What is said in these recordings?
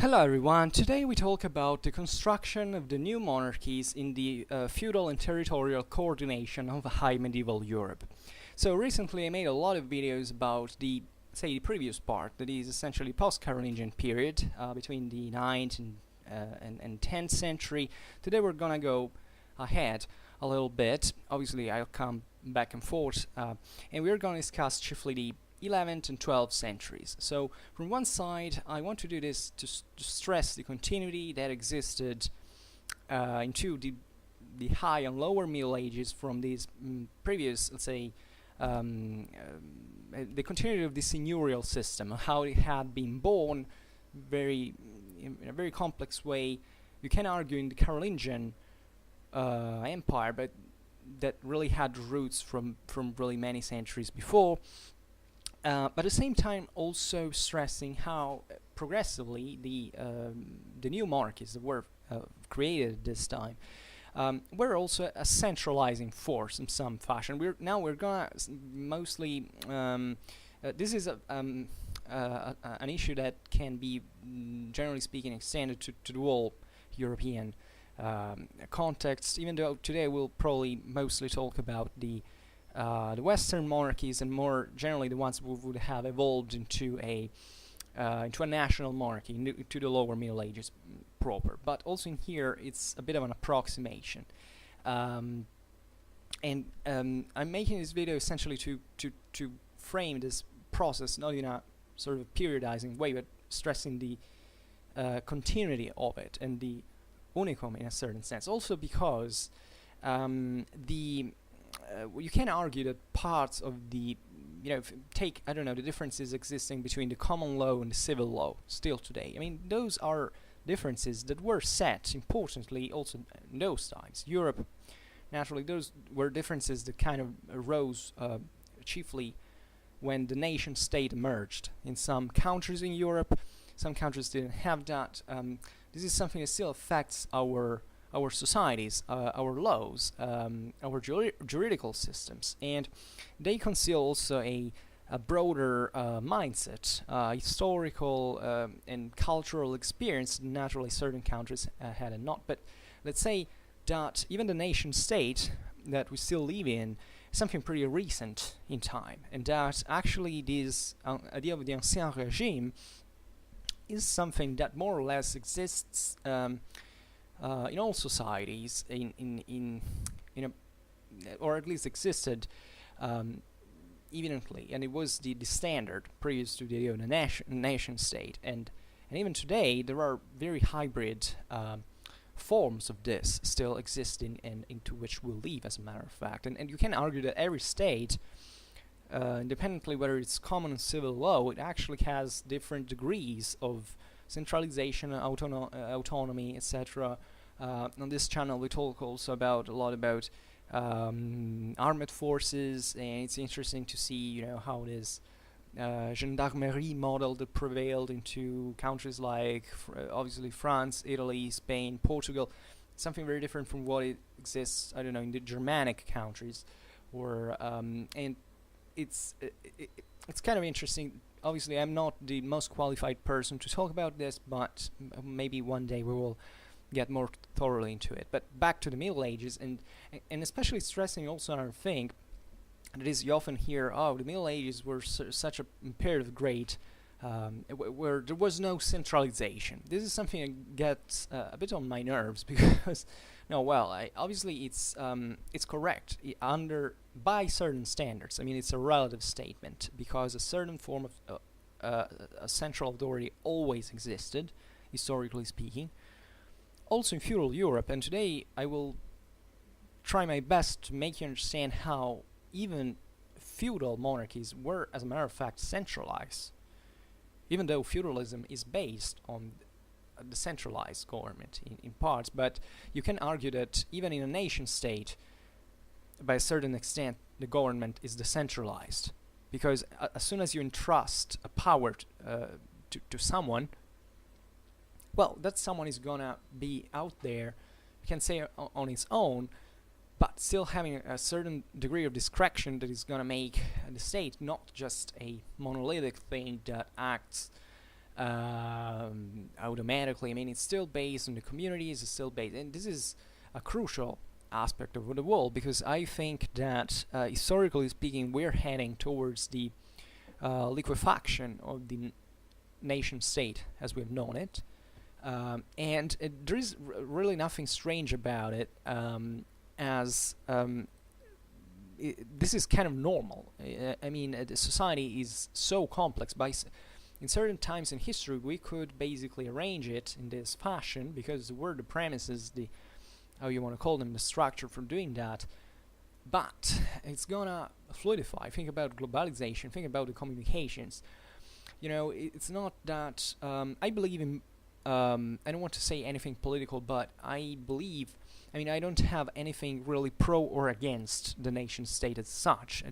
Hello everyone, today we talk about the construction of the new monarchies in the feudal and territorial coordination of high medieval Europe. So recently I made a lot of videos about the previous part, that is essentially post-Carolingian period between the 9th and 10th century. Today we're gonna go ahead a little bit. Obviously I'll come back and forth and we're gonna discuss chiefly the 11th and 12th centuries. So from one side I want to do this to stress the continuity that existed into the high and lower Middle Ages from these previous, let's say, the continuity of the seigneurial system, how it had been born in a very complex way. You can argue in the Carolingian empire, but that really had roots from really many centuries before. But at the same time also stressing how progressively the new monarchies that were created at this time were also a centralizing force in some fashion. We're gonna mostly this is an issue that can be generally speaking extended to the whole European context, even though today we'll probably mostly talk about the Western monarchies, and more generally the ones who would have evolved into a national monarchy, to the lower Middle Ages proper. But also in here it's a bit of an approximation, and I'm making this video essentially to frame this process not in a sort of periodizing way, but stressing the continuity of it and the unicum in a certain sense. Also because you can argue that parts of the, take, I don't know, the differences existing between the common law and the civil law still today. I mean, those are differences that were set importantly also in those times. Europe, naturally, those were differences that kind of arose chiefly when the nation state emerged. In some countries in Europe, some countries didn't have that. This is something that still affects our societies, our laws, our juridical systems, and they conceal also a broader mindset, historical and cultural experience. Naturally certain countries had and not, but let's say that even the nation state that we still live in is something pretty recent in time, and that actually this idea of the ancien regime is something that more or less exists in all societies, or at least existed evidently, and it was the standard previous to the idea of the nation state, and even today there are very hybrid forms of this still existing, and into which we'll live, as a matter of fact. And you can argue that every state, independently whether it's common and civil law, it actually has different degrees of centralization, autonomy, etc. On this channel we talk also a lot about armed forces, and it's interesting to see, how this gendarmerie model that prevailed into countries like obviously France, Italy, Spain, Portugal, something very different from what it exists, I don't know, in the Germanic countries, or and it's kind of interesting. Obviously I'm not the most qualified person to talk about this, but maybe one day we will get more thoroughly into it. But back to the Middle Ages, and especially stressing also another thing that is, you often hear, the Middle Ages were such a period of great where there was no centralization. This is something that gets a bit on my nerves, because obviously it's correct by certain standards. I mean, it's a relative statement, because a certain form of a central authority always existed, historically speaking, also in feudal Europe. And today I will try my best to make you understand how even feudal monarchies were, as a matter of fact, centralized, even though feudalism is based on the centralized government in parts. But you can argue that even in a nation state, by a certain extent, the government is decentralized, because as soon as you entrust a power to someone, well, that someone is gonna be out there, you can say on its own, but still having a certain degree of discretion that is gonna make the state not just a monolithic thing that acts automatically. I mean, it's still based on the communities, it's still based, and this is a crucial aspect of the world, because I think that historically speaking, we're heading towards the liquefaction of the nation state as we've known it, and there is really nothing strange about it, as this is kind of normal. I mean, the society is so complex. In certain times in history, we could basically arrange it in this fashion because there were the premises, the how you want to call them, the structure for doing that. But it's gonna fluidify. Think about globalization. Think about the communications. You know, it's not that I believe in. I don't want to say anything political, but I believe. I mean, I don't have anything really pro or against the nation state as such,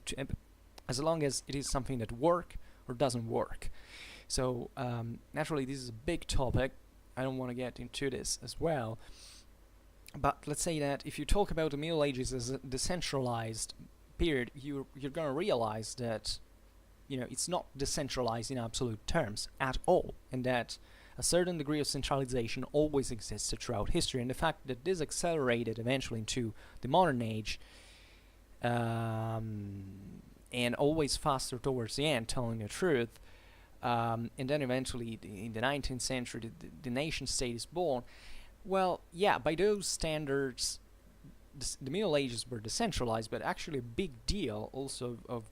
as long as it is something that works or doesn't work. So naturally, this is a big topic. I don't want to get into this as well. But let's say that if you talk about the Middle Ages as a decentralized period, you're gonna realize that it's not decentralized in absolute terms at all, and that a certain degree of centralization always existed throughout history, and the fact that this accelerated eventually into the modern age, and always faster towards the end, telling the truth, and then eventually in the 19th century the nation state is born. Well, yeah, by those standards the Middle Ages were decentralized, but actually a big deal also of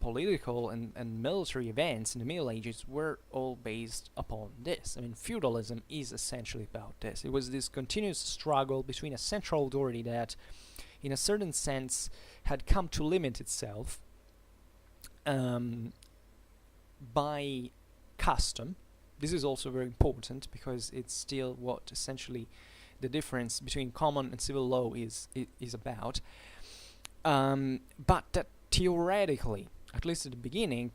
political and military events in the Middle Ages were all based upon this. I mean, feudalism is essentially about this. It was this continuous struggle between a central authority that, in a certain sense, had come to limit itself by custom. This is also very important because it's still what essentially the difference between common and civil law is about. But that theoretically, at least at the beginning,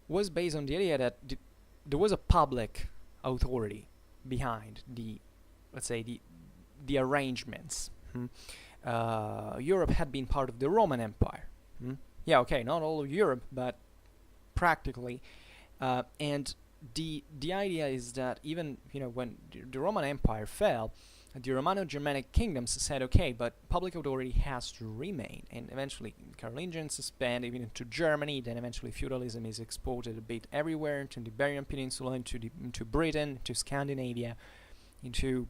was based on the idea that there was a public authority behind the, let's say, the arrangements. Europe had been part of the Roman Empire. Yeah, okay, not all of Europe, but practically. And the idea is that even when the Roman Empire fell, the Romano-Germanic kingdoms said, okay, but public authority has to remain, and eventually Carolingians expand even into Germany. Then eventually feudalism is exported a bit everywhere, into the Iberian Peninsula, into Britain, to Scandinavia, into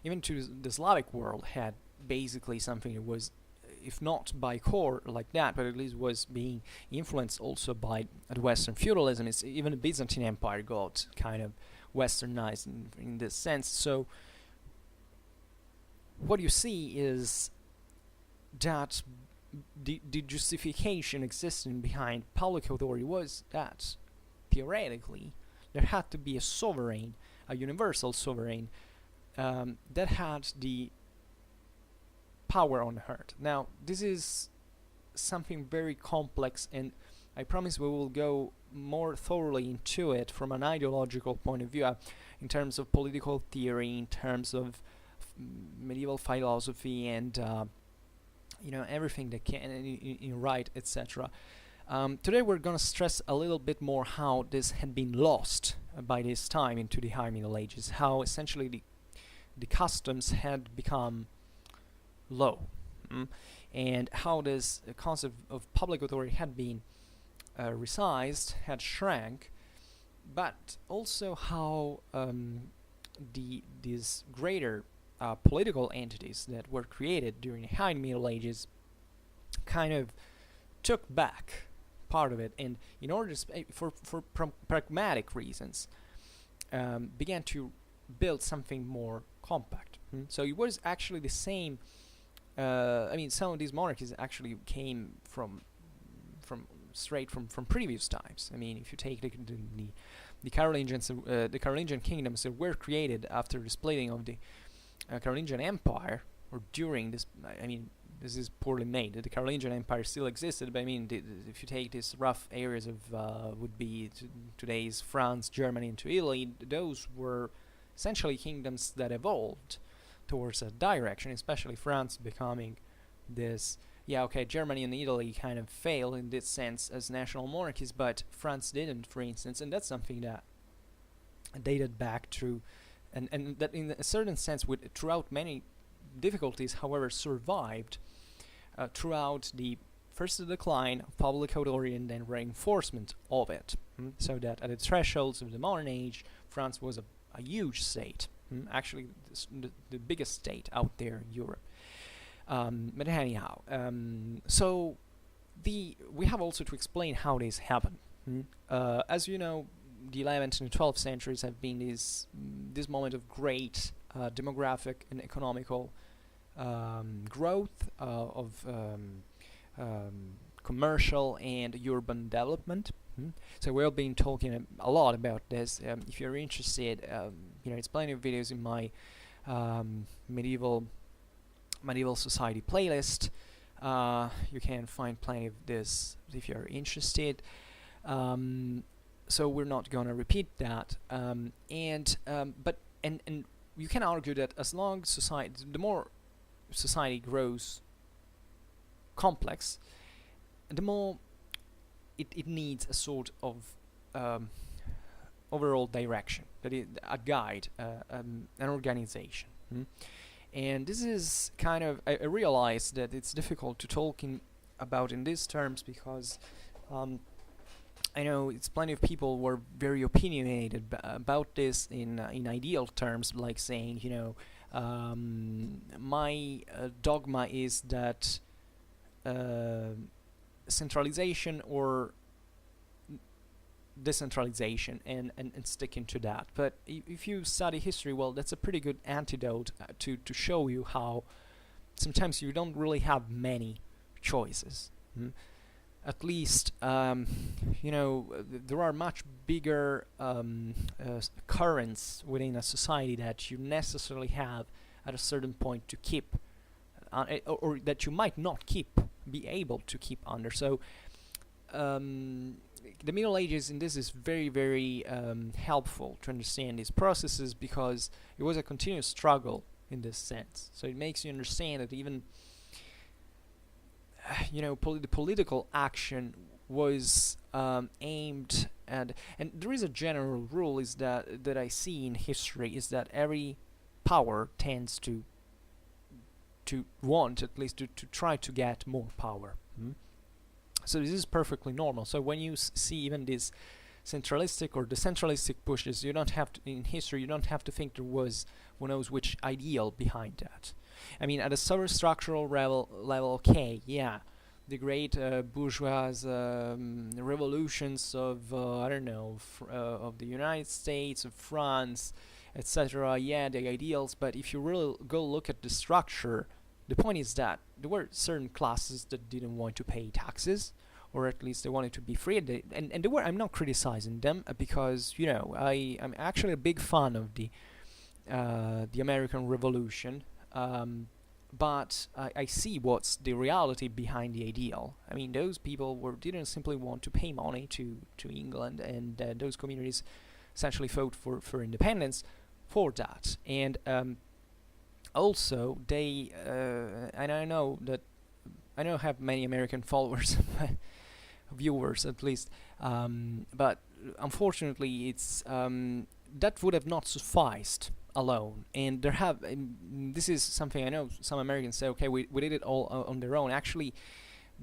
even to the Slavic world. Had basically something that was, if not by core like that, but at least was being influenced also by the Western feudalism. It's even the Byzantine Empire got kind of westernized in this sense. So what you see is that the justification existing behind public authority was that theoretically there had to be a sovereign, a universal sovereign, that had the power on earth. Now, this is something very complex, and I promise we will go more thoroughly into it from an ideological point of view, in terms of political theory, in terms of medieval philosophy, and everything that can in right, etc. Today we're gonna stress a little bit more how this had been lost by this time into the High Middle Ages, how essentially the customs had become low, and how this concept of public authority had been resized, had shrank, but also how these greater political entities that were created during the High Middle Ages kind of took back part of it, and in order to for pragmatic reasons began to build something more compact. So it was actually the same. I mean, some of these monarchies actually came straight from previous times. I mean, if you take the Carolingians, the Carolingian kingdoms that were created after the splitting of the Carolingian Empire, or during this, I mean, this is poorly made. The Carolingian Empire still existed, but I mean, if you take these rough areas of would be today's France, Germany, into Italy, those were essentially kingdoms that evolved towards a direction, especially France becoming this yeah, okay, Germany and Italy kind of fail in this sense as national monarchies, but France didn't, for instance, and that's something that dated back to, and that in a certain sense, with throughout many difficulties, however, survived throughout the first the decline of public authority and then reinforcement of it. So that at the thresholds of the modern age, France was a huge state, actually the biggest state out there in Europe. But anyhow, so we have also to explain how this happened. As you know, the 11th and the 12th centuries have been this moment of great demographic and economical growth of commercial and urban development. So we've been talking a lot about this. If you're interested, it's plenty of videos in my medieval society playlist. You can find plenty of this if you're interested. So we're not gonna repeat that. But you can argue that as long as the more society grows complex, the more it needs a sort of overall direction, that is a guide, an organization. And this is kind of, I realize that it's difficult to talk about in these terms because I know it's plenty of people were very opinionated about this in ideal terms, like saying, my dogma is that centralization or decentralization, and sticking to that. But if you study history, well, that's a pretty good antidote to show you how sometimes you don't really have many choices. At least, there are much bigger currents within a society that you necessarily have at a certain point to keep, or that you might not be able to keep under. So the Middle Ages in this is very, very helpful to understand these processes, because it was a continuous struggle in this sense. So it makes you understand that even the political action was aimed at, and there is a general rule is that I see in history, is that every power tends to want, at least to try to get more power. So this is perfectly normal. So when you see even these centralistic or decentralistic pushes, you don't have to, in history, you don't have to think there was who knows which ideal behind that. I mean, at a structural level, okay, yeah, the great bourgeois revolutions of of the United States, of France, etc. Yeah, the ideals. But if you really go look at the structure, the point is that there were certain classes that didn't want to pay taxes, or at least they wanted to be free. And they were. I'm not criticizing them because I'm actually a big fan of the American Revolution. But I see what's the reality behind the ideal. I mean, those people didn't simply want to pay money to England, and those communities essentially fought for independence for that. And also, they and I know I don't have many American followers, viewers at least, but unfortunately, it's that would have not sufficed alone. And this is something I know some Americans say, okay, we did it all on their own. Actually,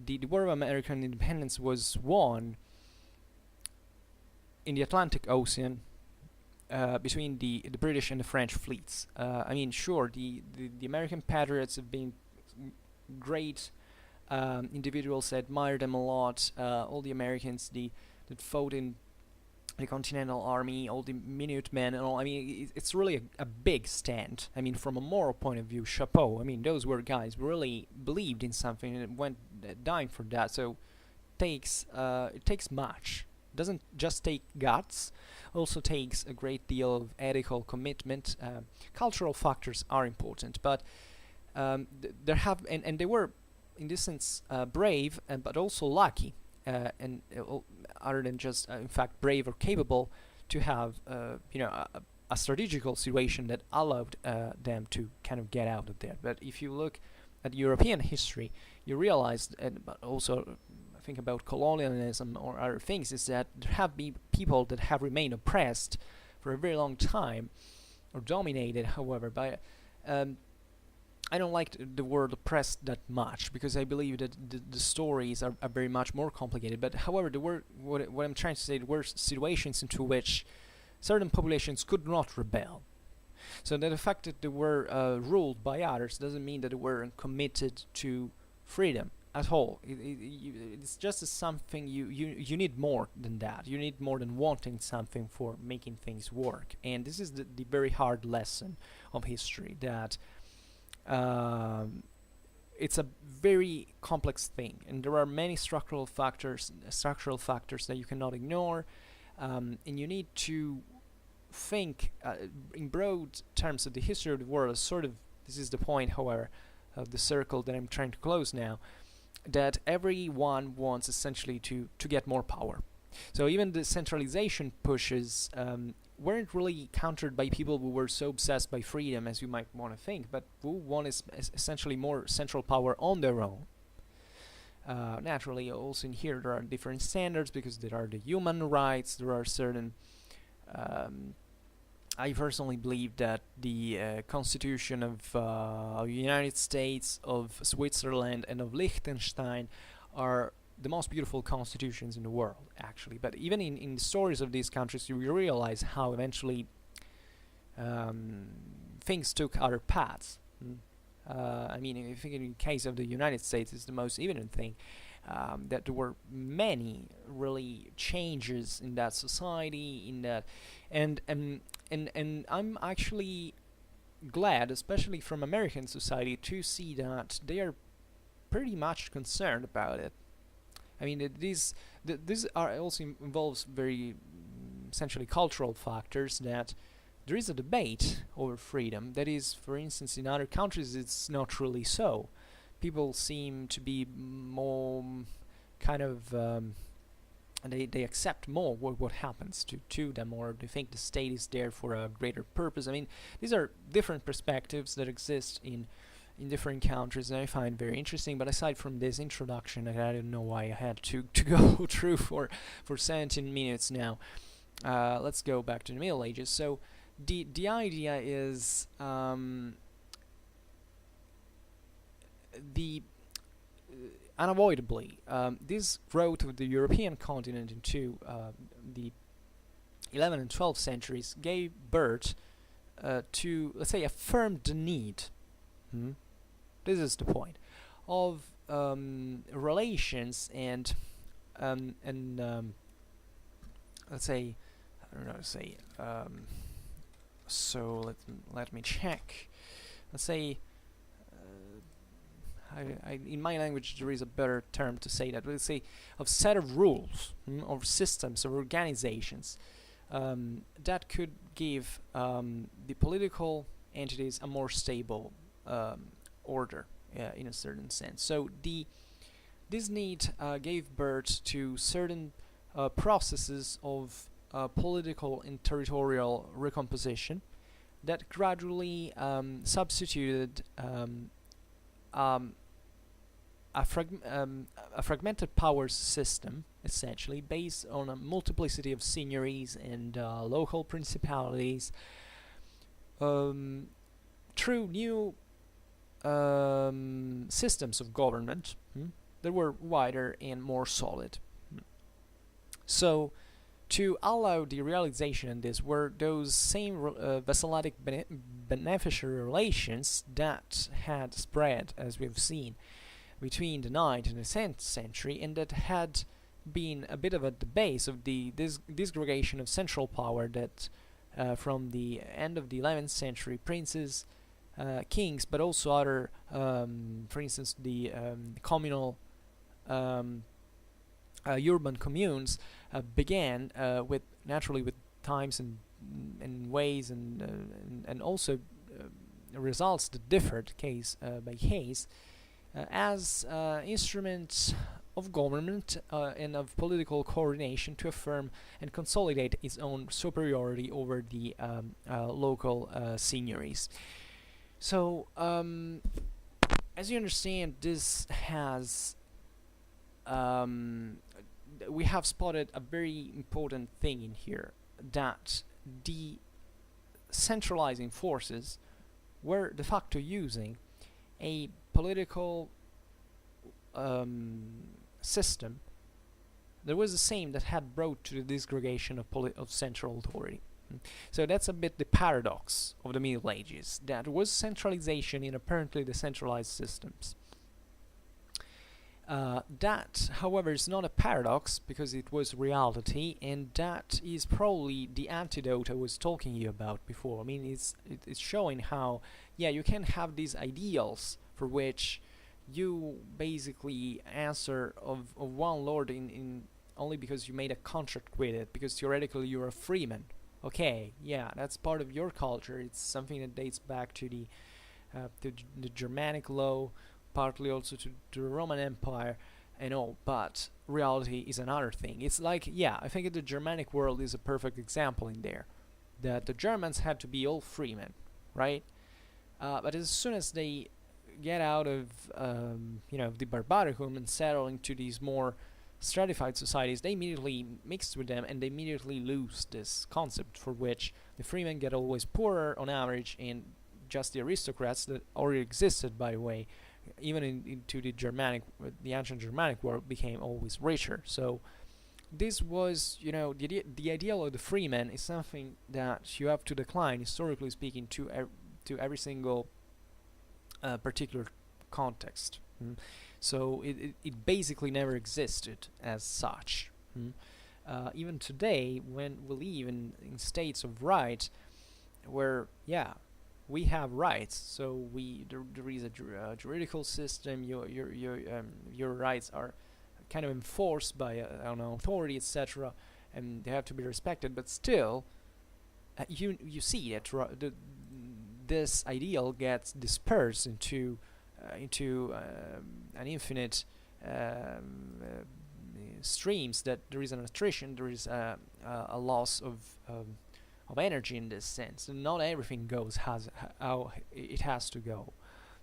the War of American Independence was won in the Atlantic Ocean between the British and the French fleets. I mean, sure, the American patriots have been great individuals. I admire them a lot. All the Americans that fought in the Continental Army, all the Minutemen and all. I mean, it's really a big stand. I mean, from a moral point of view, chapeau. I mean, those were guys who really believed in something and went dying for that. So it takes much. It doesn't just take guts. Also takes a great deal of ethical commitment. Cultural factors are important, but there have and they were in this sense brave, but also lucky. And other than just in fact brave or capable, to have a strategical situation that allowed them to kind of get out of there. But if you look at European history, you realize, but also think about colonialism or other things, is that there have been people that have remained oppressed for a very long time, or dominated, however, by I don't like the word oppressed that much, because I believe that the stories are very much more complicated. But however, there were, what I'm trying to say, there were situations into which certain populations could not rebel. So that the fact that they were ruled by others doesn't mean that they were committed to freedom at all. It's just something you need more than that. You need more than wanting something for making things work. And this is the very hard lesson of history, that it's a very complex thing, and there are many structural factors that you cannot ignore, and you need to think in broad terms of the history of the world as sort of, this is the point, however, of the circle that I'm trying to close now, that everyone wants essentially to get more power. So even the centralization pushes weren't really countered by people who were so obsessed by freedom as you might want to think, but who want essentially more central power on their own. Naturally, also in here there are different standards, because there are the human rights, there are certain I personally believe that the Constitution of United States, of Switzerland, and of Liechtenstein are the most beautiful constitutions in the world, actually. But even in the stories of these countries, you realize how eventually things took other paths. I mean, I think in the case of the United States, it's the most evident thing, that there were many really changes in that society, in that, and I'm actually glad, especially from American society, to see that they are pretty much concerned about it. I mean, this are also involves very essentially cultural factors, that there is a debate over freedom. That is, for instance, in other countries it's not really so. People seem to be more kind of they accept more what happens to them, or they think the state is there for a greater purpose. I mean, these are different perspectives that exist in different countries, and I find very interesting. But aside from this introduction, I don't know why I had to go through for 17 minutes now. Let's go back to the Middle Ages. So the idea is unavoidably this growth of the European continent into the 11th and 12th centuries gave birth to, let's say, affirmed the need. This is the point of relations and let's say, I don't know, say so let me check. Let's say in my language there is a better term to say that. Let's say of set of rules, of systems, of organizations that could give the political entities a more stable order, in a certain sense. So this need gave birth to certain processes of political and territorial recomposition that gradually substituted a fragmented powers system, essentially based on a multiplicity of seigneuries and local principalities, through new systems of government that were wider and more solid. So to allow the realization in this were those same vassalic beneficiary relations that had spread, as we've seen, between the 9th and the 10th century, and that had been a bit of at the base of the disgregation of central power that from the end of the 11th century, princes, kings, but also other, for instance, the communal urban communes began with times and ways and also results that differed case by case as instruments of government and of political coordination to affirm and consolidate its own superiority over the local seigneuries. So as you understand, this has we have spotted a very important thing in here, that the centralizing forces were de facto using a political system that was the same that had brought to the disgregation of central authority. So that's a bit the paradox of the Middle Ages. That was centralization in apparently decentralized systems. That, however, is not a paradox because it was reality, and that is probably the antidote I was talking to you about before. I mean, it's showing how, yeah, you can have these ideals for which you basically answer of one lord in only because you made a contract with it, because theoretically you're a freeman. Okay, yeah, that's part of your culture. It's something that dates back to the Germanic law, partly also to the Roman Empire and all, but reality is another thing. It's like, yeah, I think the Germanic world is a perfect example in there, that the Germans had to be all freemen, right? But as soon as they get out of the barbaricum and settle into these more stratified societies, they immediately mix with them, and they immediately lose this concept for which the freemen get always poorer on average, and just the aristocrats that already existed, by the way, even into the ancient Germanic world, became always richer. So this was, the ideal of the freeman is something that you have to decline, historically speaking, to every single particular context. So it basically never existed as such. Even today, when we live in states of right, where, yeah, we have rights, so there is a juridical system. Your rights are kind of enforced by authority, etc., and they have to be respected. But still, you see that this ideal gets dispersed into an infinite streams. That there is an attrition, there is a loss of energy in this sense, and not everything goes how it has to go.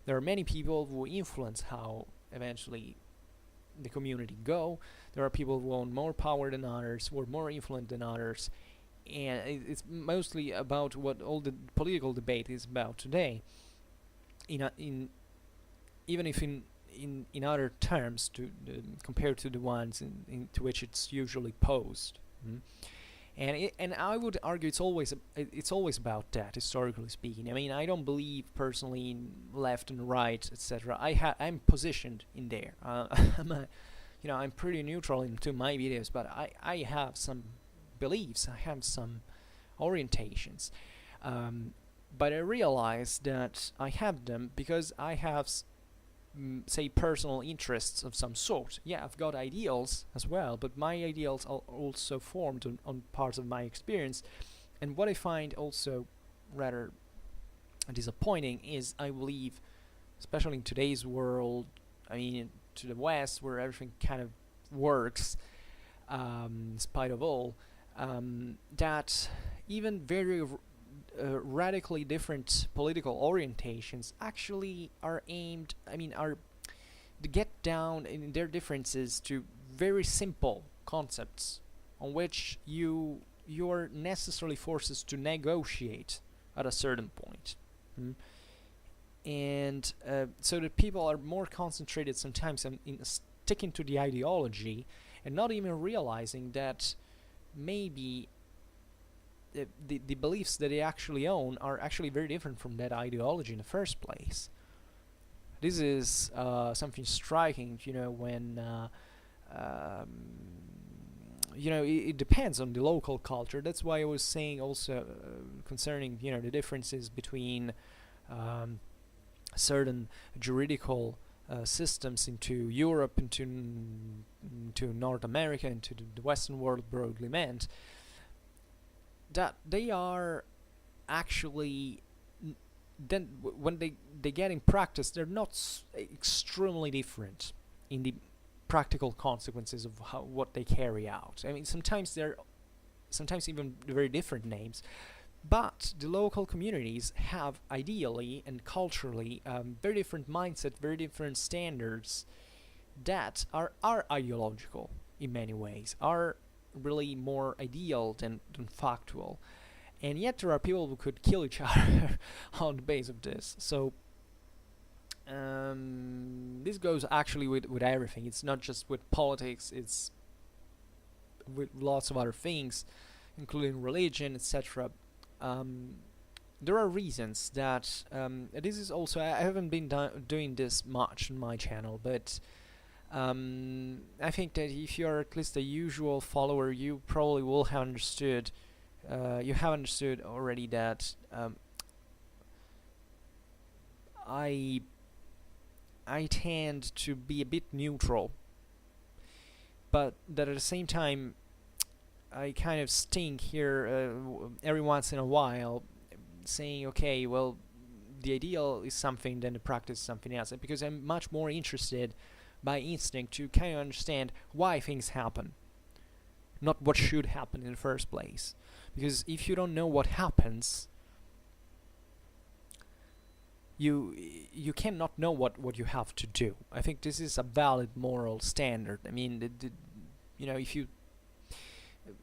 There are many people who influence how eventually the community go. There are people who own more power than others, who are more influent than others, and it's mostly about what all the political debate is about today. Even if in other terms, compared to the ones to which it's usually posed. And I would argue it's always about that, historically speaking. I mean, I don't believe personally in left and right, etc. I'm positioned in there. I'm pretty neutral into my videos, but I have some beliefs, I have some orientations, but I realize that I have them because I have say personal interests of some sort. Yeah, I've got ideals as well, but my ideals are also formed on parts of my experience. And what I find also rather disappointing is, I believe, especially in today's world, I mean to the West, where everything kind of works in spite of all, that even very radically different political orientations actually are to get down in their differences to very simple concepts on which you're necessarily forced to negotiate at a certain point. And so that people are more concentrated sometimes in sticking to the ideology and not even realizing that maybe the beliefs that they actually own are actually very different from that ideology in the first place. This is something striking, when it depends on the local culture. That's why I was saying also concerning the differences between certain juridical systems into Europe, into North America, into the Western world broadly meant, that they are actually then when they get in practice, they're not extremely different in the practical consequences of what they carry out. I mean, sometimes they're even very different names, But the local communities have ideally and culturally very different mindset, very different standards that are ideological in many ways, are really more ideal than factual. And yet there are people who could kill each other on the base of this. So this goes actually with everything. It's not just with politics, it's with lots of other things, including religion, etc. There are reasons that this is also, I haven't been doing this much on my channel, but I think that if you're at least a usual follower, you probably will have understood already that I tend to be a bit neutral, but that at the same time I kind of stink here every once in a while, saying, okay, well, the ideal is something, then the practice is something else, because I'm much more interested by instinct to kind of understand why things happen, not what should happen in the first place. Because if you don't know what happens, you cannot know what you have to do. I think this is a valid moral standard. I mean, you know, if you,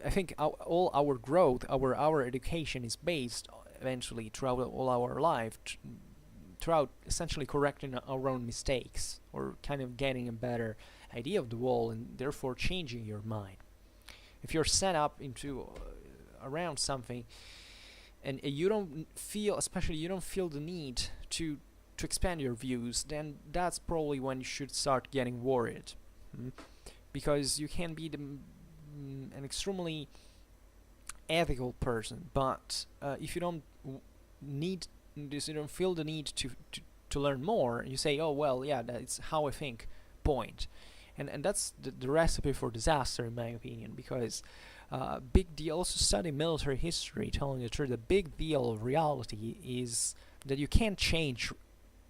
I think all our growth, our education is based eventually throughout all our life, throughout essentially correcting our own mistakes, or kind of getting a better idea of the world, and therefore changing your mind. If you're set up into around something, and you don't feel, especially you don't feel the need to expand your views, then that's probably when you should start getting worried, because you can be an extremely ethical person, but if you don't need this, you don't feel the need to learn more, you say, oh well, yeah, that's how I think, point. And that's the recipe for disaster, in my opinion, because big deal, also study military history, telling the truth, the big deal of reality is that you can't change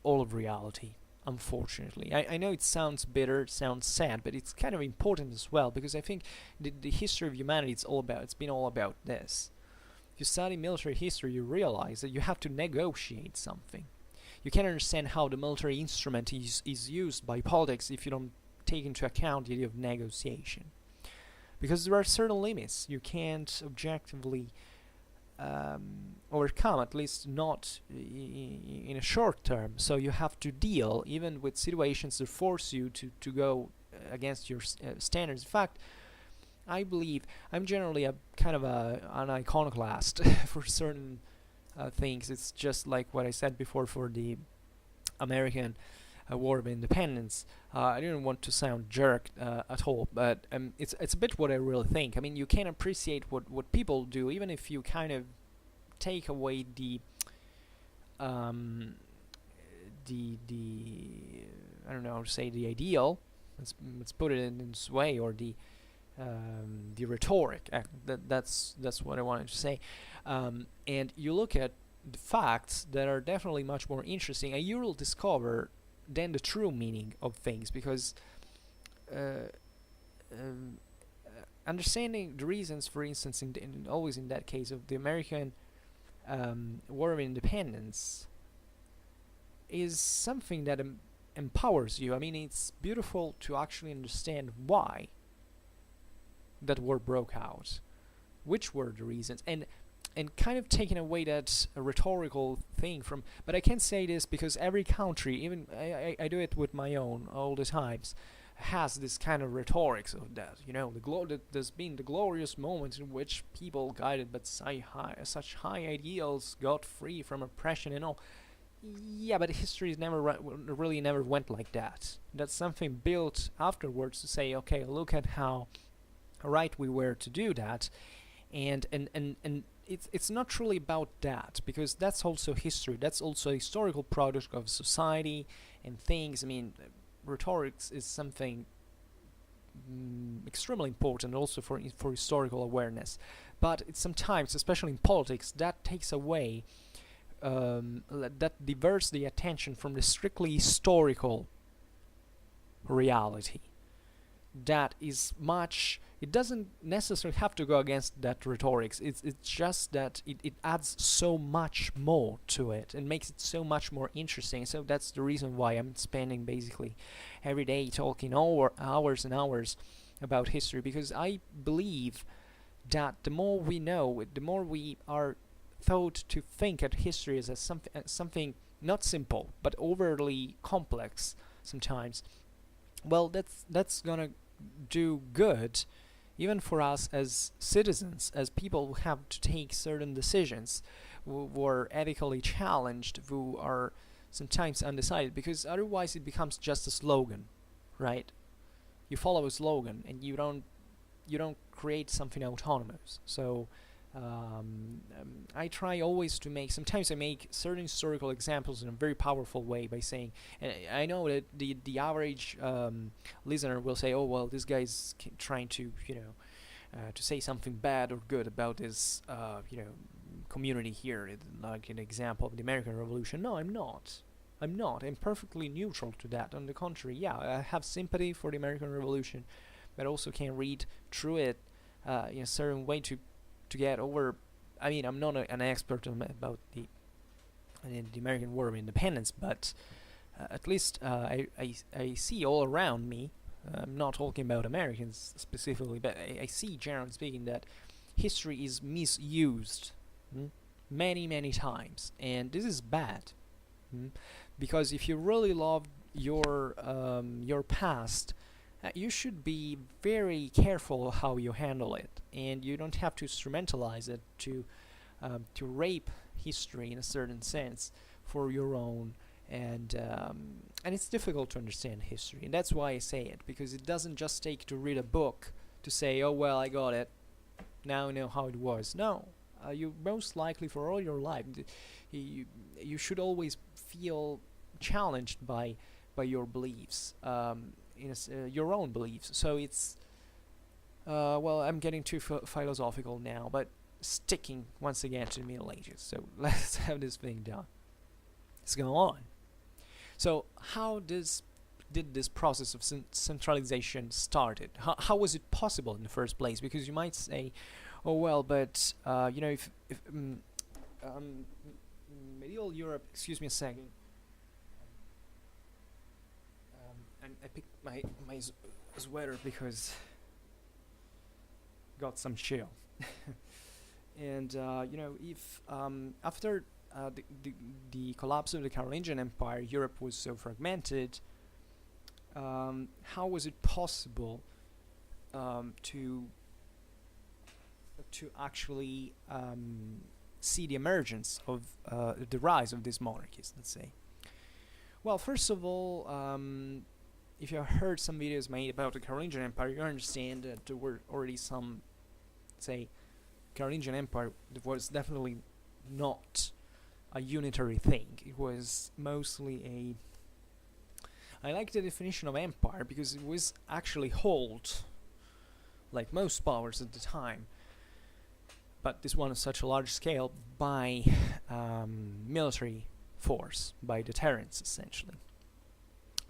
all of reality, unfortunately. I know it sounds bitter, it sounds sad, but it's kind of important as well, because I think the history of humanity, it's been all about this. If you study military history, you realize that you have to negotiate something. You can't understand how the military instrument is used by politics if you don't take into account the idea of negotiation. Because there are certain limits you can't objectively overcome, at least not in a short term. So you have to deal even with situations that force you to go against your standards. In fact, I believe I'm generally a kind of an iconoclast for certain things. It's just like what I said before for the American War of Independence. I didn't want to sound jerk at all, but it's a bit what I really think. I mean, you can appreciate what people do, even if you kind of take away the I don't know how to say, the ideal. Let's put it in this way, or the rhetoric. That's what I wanted to say. And you look at the facts that are definitely much more interesting, and you will discover then the true meaning of things, because understanding the reasons, for instance, always in that case of the American War of Independence, is something that empowers you. I mean, it's beautiful to actually understand why that war broke out, which were the reasons, and kind of taking away that rhetorical thing from. But I can't say this because every country, even I do it with my own all the times, has this kind of rhetorics of that. You know, there's been the glorious moments in which people guided by such high ideals got free from oppression and all. Yeah, but history really never went like that. That's something built afterwards to say, okay, look at how right we were to do that, and it's not truly about that, because that's also history. That's also a historical product of society and things. I mean, rhetoric is something extremely important also for historical awareness, but it's sometimes, especially in politics, that takes away, that diverts the attention from the strictly historical reality that is much. It doesn't necessarily have to go against that rhetoric. It's just that it adds so much more to it and makes it so much more interesting. So that's the reason why I'm spending basically every day talking hours and hours about history, because I believe that the more we know, the more we are taught to think at history as something not simple but overly complex sometimes. Well, that's gonna do good even for us as citizens, as people who have to take certain decisions, who are ethically challenged, who are sometimes undecided, because otherwise it becomes just a slogan, right? You follow a slogan and you don't create something autonomous. So I try always to make, sometimes I make certain historical examples in a very powerful way by saying, and I know that the average listener will say, oh well, this guy's trying to, to say something bad or good about this, community here, like an example of the American Revolution. No, I'm not. I'm perfectly neutral to that. On the contrary, yeah, I have sympathy for the American Revolution, but also can read through it in a certain way to get over. I mean, I'm not an expert about the American War of Independence, but at least I see all around me. I'm not talking about Americans specifically, but I see, generally speaking, that history is misused many times, and this is bad. Because if you really love your past, you should be very careful how you handle it, and you don't have to instrumentalize it to rape history in a certain sense for your own. And it's difficult to understand history, and that's why I say it, because it doesn't just take to read a book to say, oh well, I got it, now I know how it was. No, you most likely for all your life you should always feel challenged by your beliefs, your own beliefs. So it's well, I'm getting too philosophical now, but sticking once again to the Middle Ages. So let's have this thing done. Let's go on. So how did this process of centralization started? How was it possible in the first place? Because you might say, oh well, but if medieval Europe, excuse me a second, I picked my sweater because got some chill. And if after the collapse of the Carolingian Empire, Europe was so fragmented, how was it possible to actually see the emergence of the rise of these monarchies, let's say? Well, first of all, if you have heard some videos made about the Carolingian Empire, you understand that there were already some, say, Carolingian Empire that was definitely not a unitary thing. It was mostly I like the definition of empire because it was actually held, like most powers at the time, but this one on such a large scale, by military force, by deterrence essentially.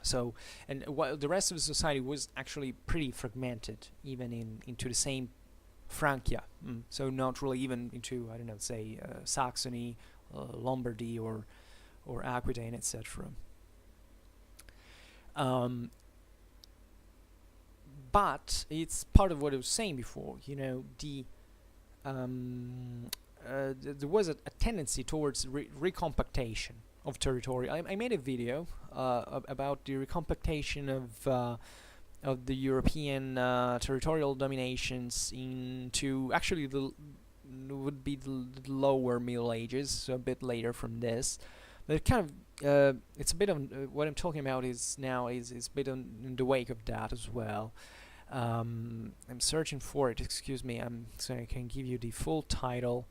So, and while the rest of the society was actually pretty fragmented, even into the same Francia, so not really even into, I don't know, say Saxony, Lombardy, or Aquitaine, etc. But it's part of what I was saying before. There was a tendency towards recompactation of territory. I made a video about the recompactation of the European territorial dominations into actually would be the lower Middle Ages, so a bit later from this. But it kind of it's a bit of what I'm talking about is a bit in the wake of that as well. I'm searching for it. Excuse me. So I can give you the full title.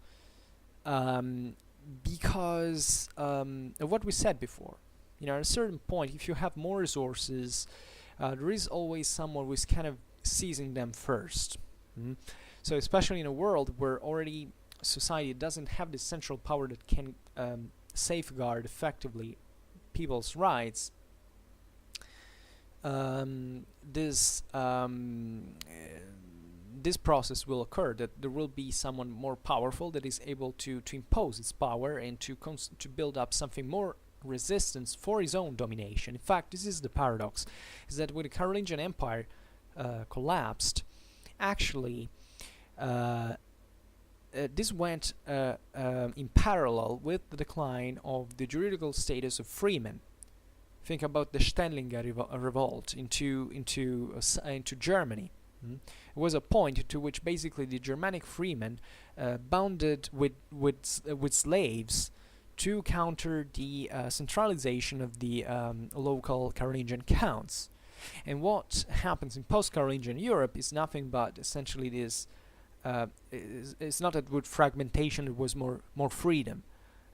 Because of what we said before, at a certain point, if you have more resources, there is always someone who is kind of seizing them first. So especially in a world where already society doesn't have this central power that can safeguard effectively people's rights, this this process will occur, that there will be someone more powerful that is able to impose its power and to build up something more resistance for his own domination. In fact, this is the paradox, is that when the Carolingian Empire collapsed, actually this went in parallel with the decline of the juridical status of freemen. Think about the Stenlinger revolt into Germany. It was a point to which basically the Germanic freemen bounded with slaves to counter the centralization of the local Carolingian counts. And what happens in post-Carolingian Europe is nothing but essentially this. It's not that with fragmentation there was more freedom.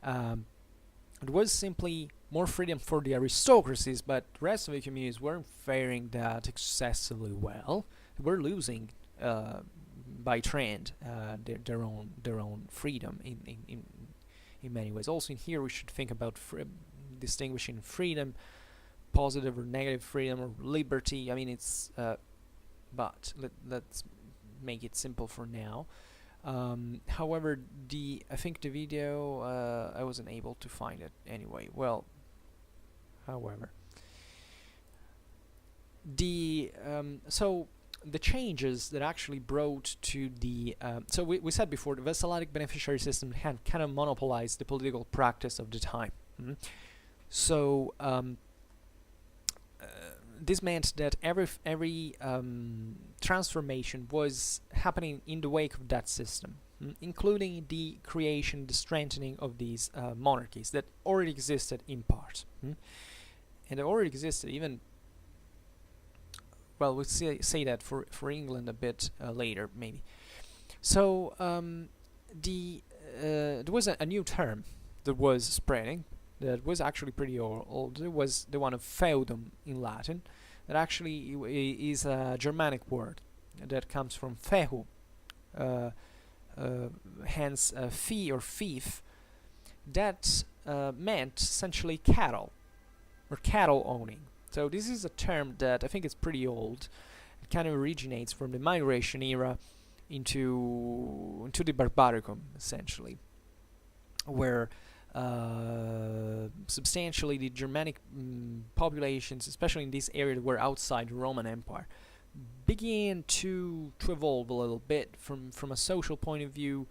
It was simply more freedom for the aristocracies, but the rest of the communities weren't faring that excessively well. They were losing by trend their own freedom in many ways. Also in here we should think about distinguishing freedom, positive or negative freedom, or liberty. I mean, it's but let's make it simple for now. However, I think the video I wasn't able to find it anyway. Well, however, so the changes that actually brought to the so we said before, the vassalic beneficiary system had kind of monopolized the political practice of the time. So this meant that every transformation was happening in the wake of that system, including the creation, the strengthening of these monarchies that already existed in part. And they already existed even, well, we'll say that for England a bit later, maybe. So there was a new term that was spreading, that was actually pretty old. It was the one of feudum in Latin, that actually is a Germanic word that comes from fehu, hence fee or fief, that meant essentially cattle or cattle owning. So this is a term that I think is pretty old. It kind of originates from the migration era into the Barbaricum, essentially, where substantially the Germanic populations, especially in this area that were outside the Roman Empire, began to evolve a little bit from a social point of view.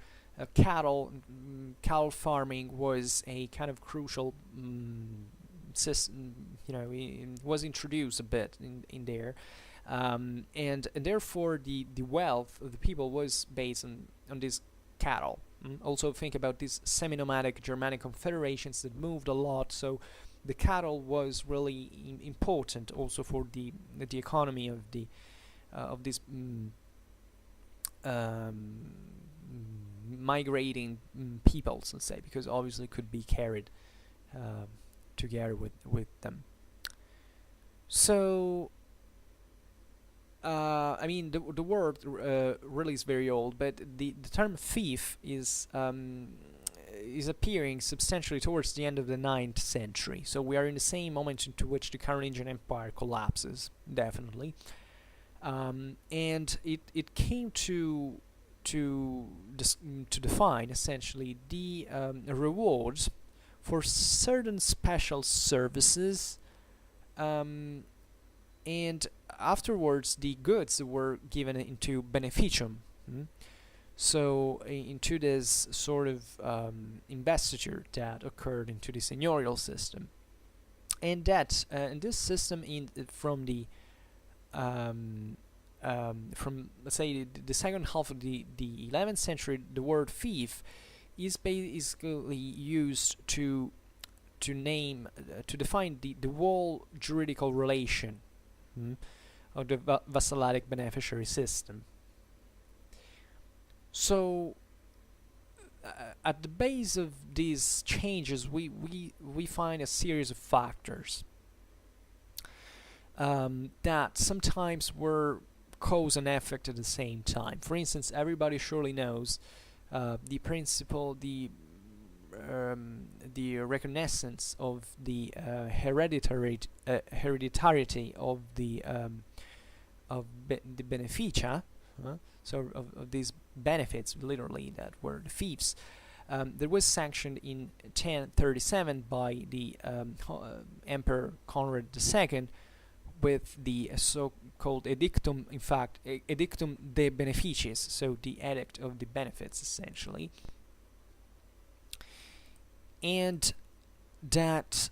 Cattle farming was a kind of crucial system, was introduced a bit in there, and therefore the wealth of the people was based on this cattle. Also think about these semi-nomadic Germanic confederations that moved a lot, so the cattle was really important also for the economy of these migrating peoples, let's say, because obviously could be carried together with them. So I mean, the word really is very old, but the term fief is appearing substantially towards the end of the 9th century. So we are in the same moment into which the Carolingian Empire collapses, definitely, and it came to define essentially the rewards for certain special services, and afterwards the goods were given into beneficium. So into this sort of investiture that occurred into the seigneurial system, and that in this system from let's say the second half of the 11th century, the word fief is basically used to define the whole juridical relation of the vassalic beneficiary system. So at the base of these changes we find a series of factors that sometimes were cause and effect at the same time. For instance, everybody surely knows the the reconnaissance of the hereditarity of the beneficia, so of these benefits, literally, that were the fiefs. There was sanctioned in 1037 by the Emperor Conrad II with the so-called edictum, in fact, edictum de beneficis, so the edict of the benefits, essentially. And that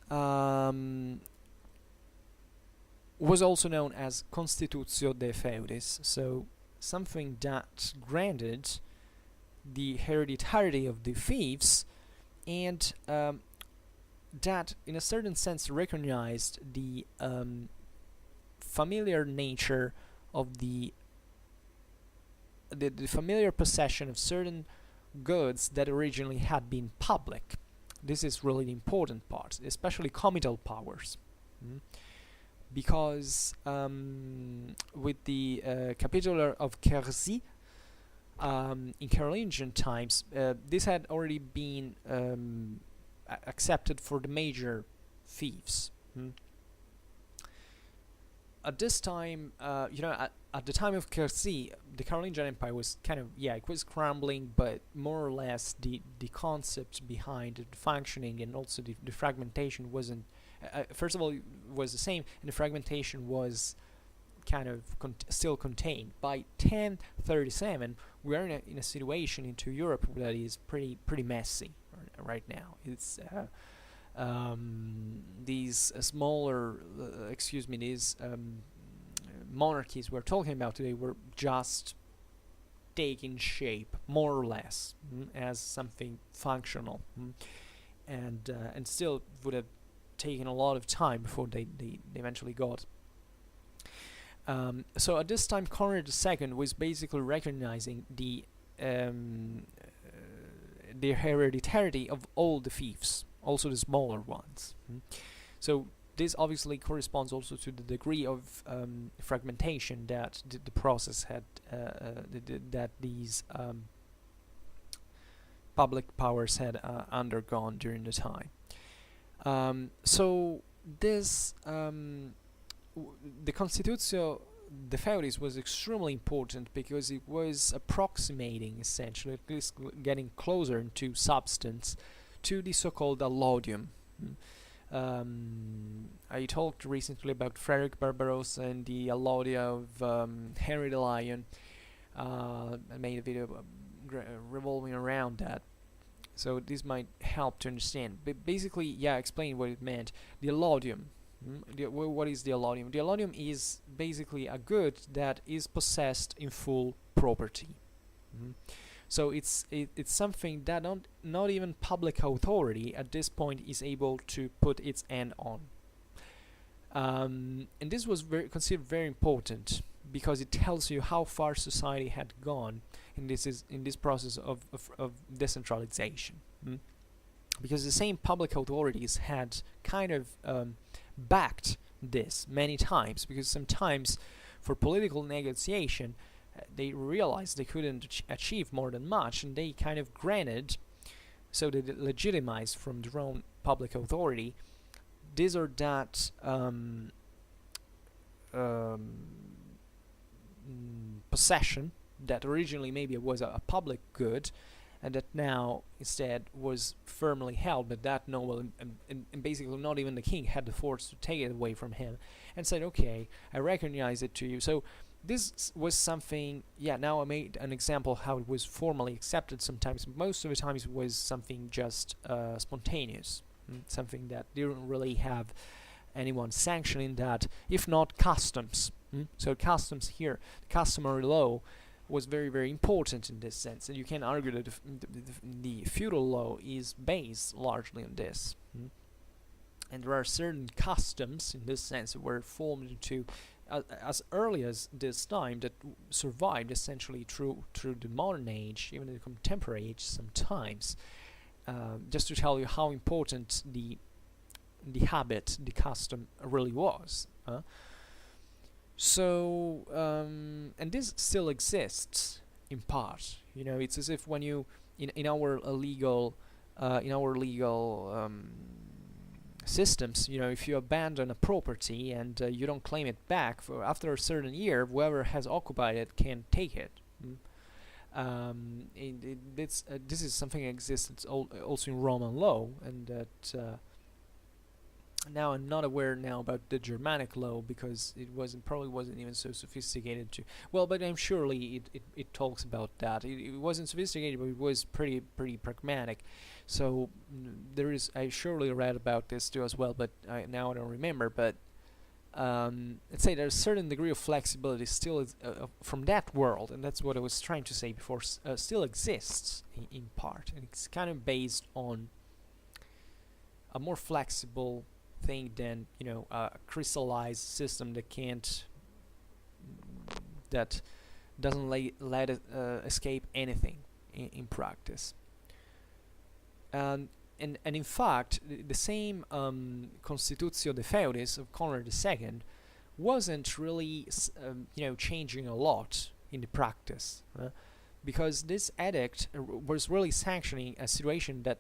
was also known as Constitutio de Feudis, so something that granted the hereditarity of the fiefs, and that in a certain sense recognized the familiar nature of the familiar possession of certain goods that originally had been public. This is really the important part, especially comital powers, because with the Capitular of Quercy in Carolingian times, this had already been accepted for the major fiefs. At this time, at the time of Quercy, the Carolingian Empire was kind of, it was crumbling, but more or less the concept behind the functioning and also the fragmentation wasn't, first of all, it was the same, and the fragmentation was kind of still contained. By 1037, we are in a situation into Europe that is pretty messy right now. It's these smaller, these monarchies we're talking about today were just taking shape, more or less, as something functional, and still would have taken a lot of time before they eventually got. So at this time, Conrad II was basically recognizing the hereditarity of all the fiefs, also the smaller ones. So this obviously corresponds also to the degree of fragmentation that the process had, that these public powers had undergone during the time. So this the Constitutio de Feudis was extremely important because it was approximating, essentially, at least getting closer into substance, to the so-called allodium. I talked recently about Frederick Barbarossa and the allodia of Henry the Lion. I made a video revolving around that, so this might help to understand. But basically, explain what it meant. The allodium. What is the allodium? The allodium is basically a good that is possessed in full property. So it's something that not even public authority at this point is able to put its hand on. And this was considered very important because it tells you how far society had gone in this process of decentralization. Because the same public authorities had kind of backed this many times, because sometimes for political negotiation they realized they couldn't achieve more than much, and they kind of granted, so they legitimized from their own public authority this or that possession that originally maybe it was a public good, and that now instead was firmly held, but that noble and basically not even the king had the force to take it away from him, and said, okay, I recognize it to you. So this was something, now I made an example how it was formally accepted sometimes. Most of the times it was something just spontaneous, something that didn't really have anyone sanctioning that, if not customs. So customs here, customary law, was very, very important in this sense, and you can argue that the feudal law is based largely on this. And there are certain customs in this sense that were formed into as early as this time that survived essentially through the modern age, even the contemporary age sometimes. Just to tell you how important the habit, the custom really was. So, and this still exists in part. It's as if when you, in our legal in our legal systems, if you abandon a property and you don't claim it back for after a certain year, whoever has occupied it can take it. This is something that exists also in Roman law, and that now I'm not aware now about the Germanic law, because it probably wasn't even so sophisticated to, well, but I'm surely it talks about that. It wasn't sophisticated, but it was pretty pragmatic. So I surely read about this too as well, but now I don't remember. But let's say there's a certain degree of flexibility still from that world, and that's what I was trying to say before, still exists in part, and it's kind of based on a more flexible thing than a crystallized system that doesn't let it escape anything in practice. And in fact, the same Constitutio de Feudis of Conrad II wasn't really changing a lot in the practice, because this edict was really sanctioning a situation that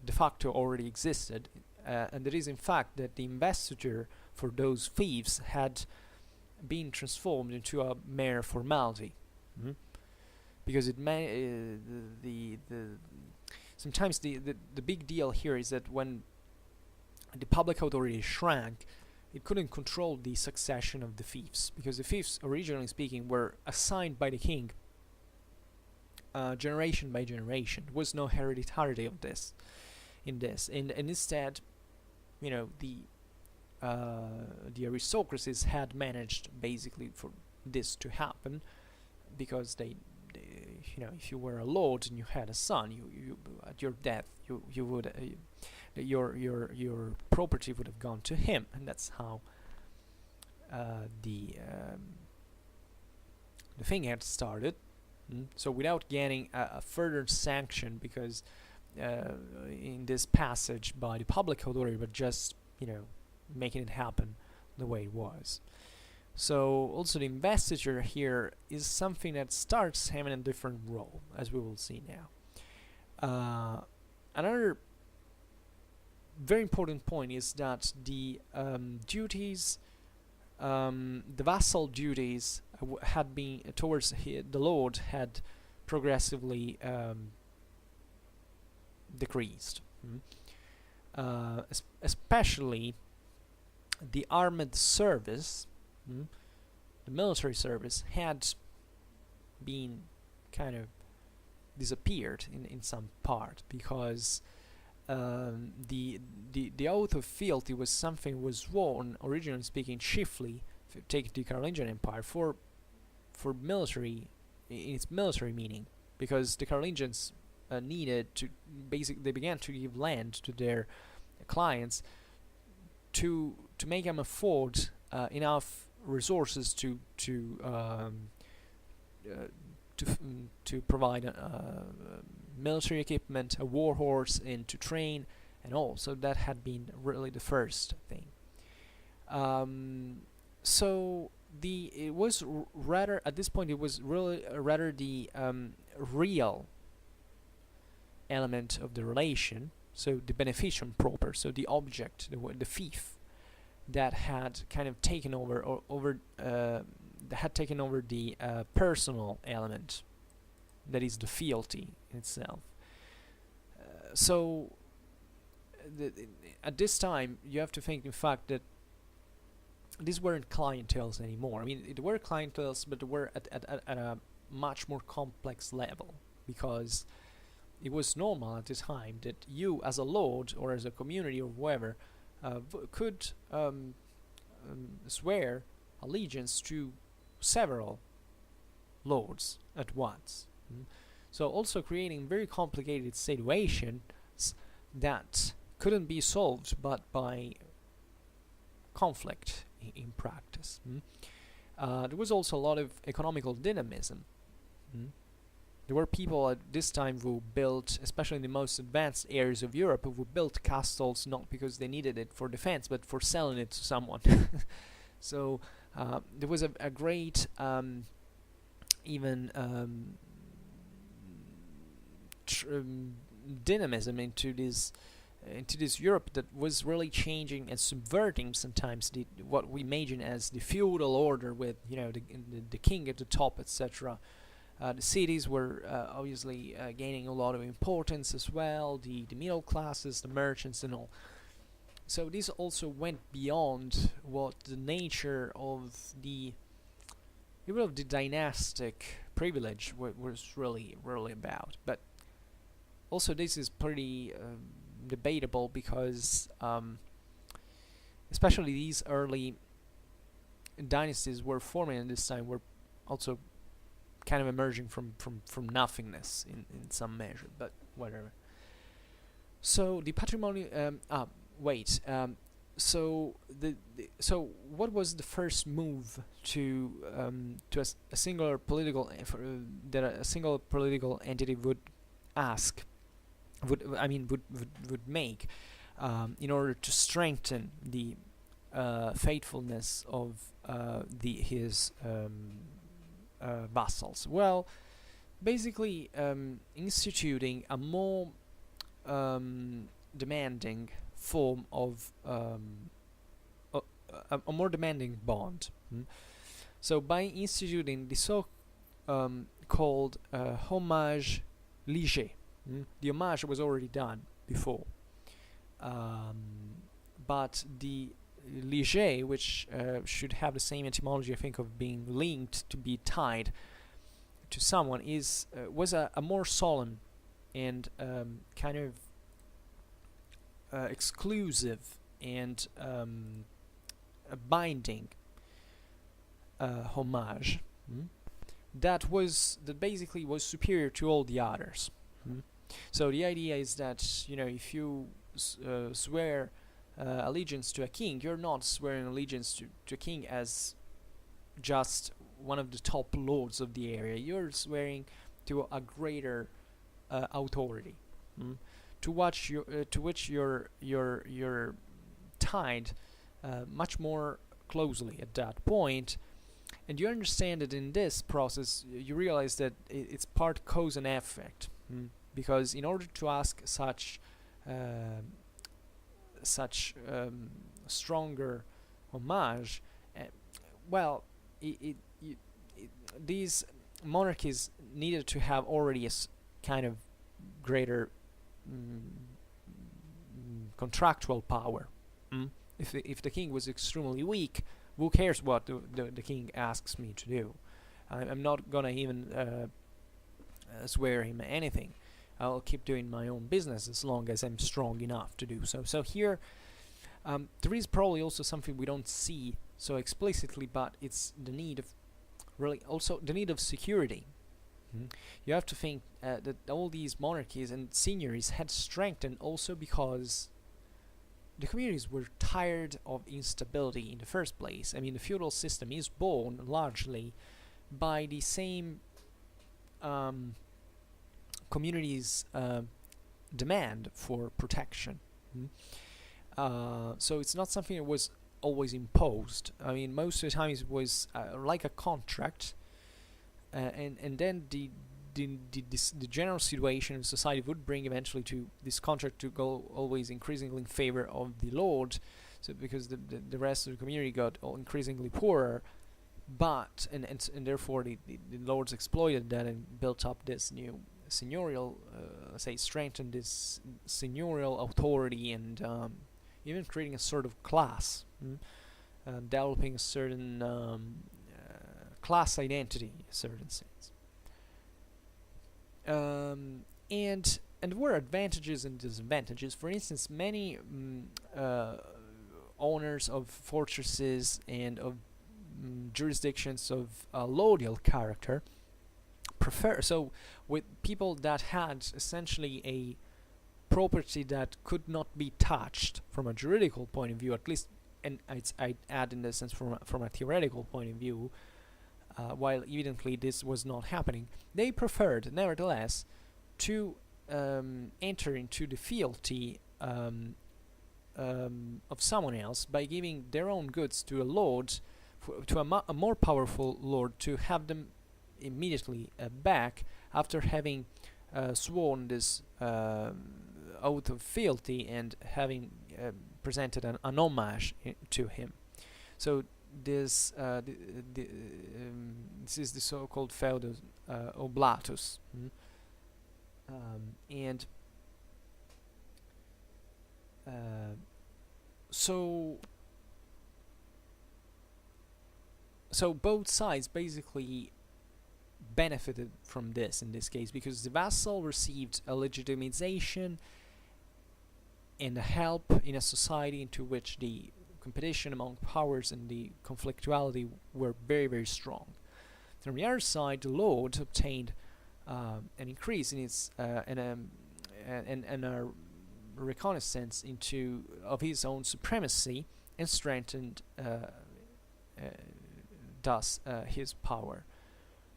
de facto already existed, and it is in fact that the investiture for those fiefs had been transformed into a mere formality, because it sometimes the big deal here is that when the public authority shrank, it couldn't control the succession of the fiefs, because the fiefs, originally speaking, were assigned by the king generation by generation. There was no hereditarity of this and instead, the aristocracies had managed basically for this to happen, because they if you were a lord and you had a son, you at your death you would your property would have gone to him, and that's how the thing had started. So without getting a further sanction, because in this passage by the public authority, but just making it happen the way it was. So also the investiture here is something that starts having a different role, as we will see now. Another very important point is that the duties, the vassal duties had been towards the lord had progressively decreased, especially the armed service. The military service had been kind of disappeared in some part, because the oath of fealty was something was sworn, originally speaking, chiefly, if you take the Carolingian Empire, for military, in its military meaning, because the Carolingians needed to they began to give land to their clients to make them afford enough resources to provide military equipment, a war horse, and to train and all. So that had been really the first thing. So it was rather, at this point, it was really rather the real element of the relation, so the beneficium proper, so the object, the fief, that had kind of taken over, the personal element, that is the fealty itself. So at this time, you have to think, in fact, that these weren't clienteles anymore. I mean, it were clienteles, but they were at a much more complex level, because it was normal at the time that you, as a lord or as a community or whoever, could swear allegiance to several lords at once. So also creating very complicated situations that couldn't be solved but by conflict in practice. There was also a lot of economical dynamism. There were people at this time who built, especially in the most advanced areas of Europe, who built castles not because they needed it for defense, but for selling it to someone. So there was a great dynamism into this Europe that was really changing and subverting sometimes what we imagine as the feudal order with the king at the top, etc. The cities were obviously gaining a lot of importance as well, the middle classes, the merchants and all. So this also went beyond what the nature of the dynastic privilege was really about. But also this is pretty debatable because especially these early dynasties were forming at this time were also kind of emerging from nothingness in some measure, but whatever. So the patrimonial so what was the first move to a singular political that a single political entity would make in order to strengthen the faithfulness of his vassals? Well, basically instituting a more demanding form of a more demanding bond. So by instituting the called Hommage lige, the homage was already done before, but the lige, which should have the same etymology, I think, of being linked, to be tied to someone, was a more solemn and kind of exclusive and a binding homage that basically was superior to all the others. So the idea is that if you swear allegiance to a king, you're not swearing allegiance to a king as just one of the top lords of the area. You're swearing to a greater authority, to which you're tied much more closely at that point. And you understand that in this process you realize that it's part cause and effect, because in order to ask such stronger homage, these monarchies needed to have already a kind of greater contractual power. If the king was extremely weak, who cares what the king asks me to do? I'm not gonna even swear him anything. I'll keep doing my own business as long as I'm strong enough to do so. So here, there is probably also something we don't see so explicitly, but it's the need of security. You have to think that all these monarchies and seigniories had strengthened also because the communities were tired of instability in the first place. I mean, the feudal system is born largely by the same communities' demand for protection. So it's not something that was always imposed. I mean, most of the time it was like a contract, and then the general situation in society would bring eventually to this contract to go always increasingly in favor of the lord, so because the rest of the community got increasingly poorer, but and therefore the lords exploited that and built up this new seigneurial, strengthened this seigneurial authority, and even creating a sort of class, developing a certain class identity in a certain sense. And there were advantages and disadvantages. For instance, many owners of fortresses and of jurisdictions of lordal character with people that had essentially a property that could not be touched from a juridical point of view, at least, and I'd add in the sense from a theoretical point of view, while evidently this was not happening, they preferred, nevertheless, to enter into the fealty of someone else by giving their own goods to a lord, to a more powerful lord, to have them immediately back after having sworn this oath of fealty and having presented an homage to him. So this this is the so-called feudal oblatus, and so both sides basically benefited from this in this case, because the vassal received a legitimization and a help in a society into which the competition among powers and the conflictuality were very, very strong. From the other side, the lord obtained an increase in its and a reconnaissance into of his own supremacy, and strengthened thus his power.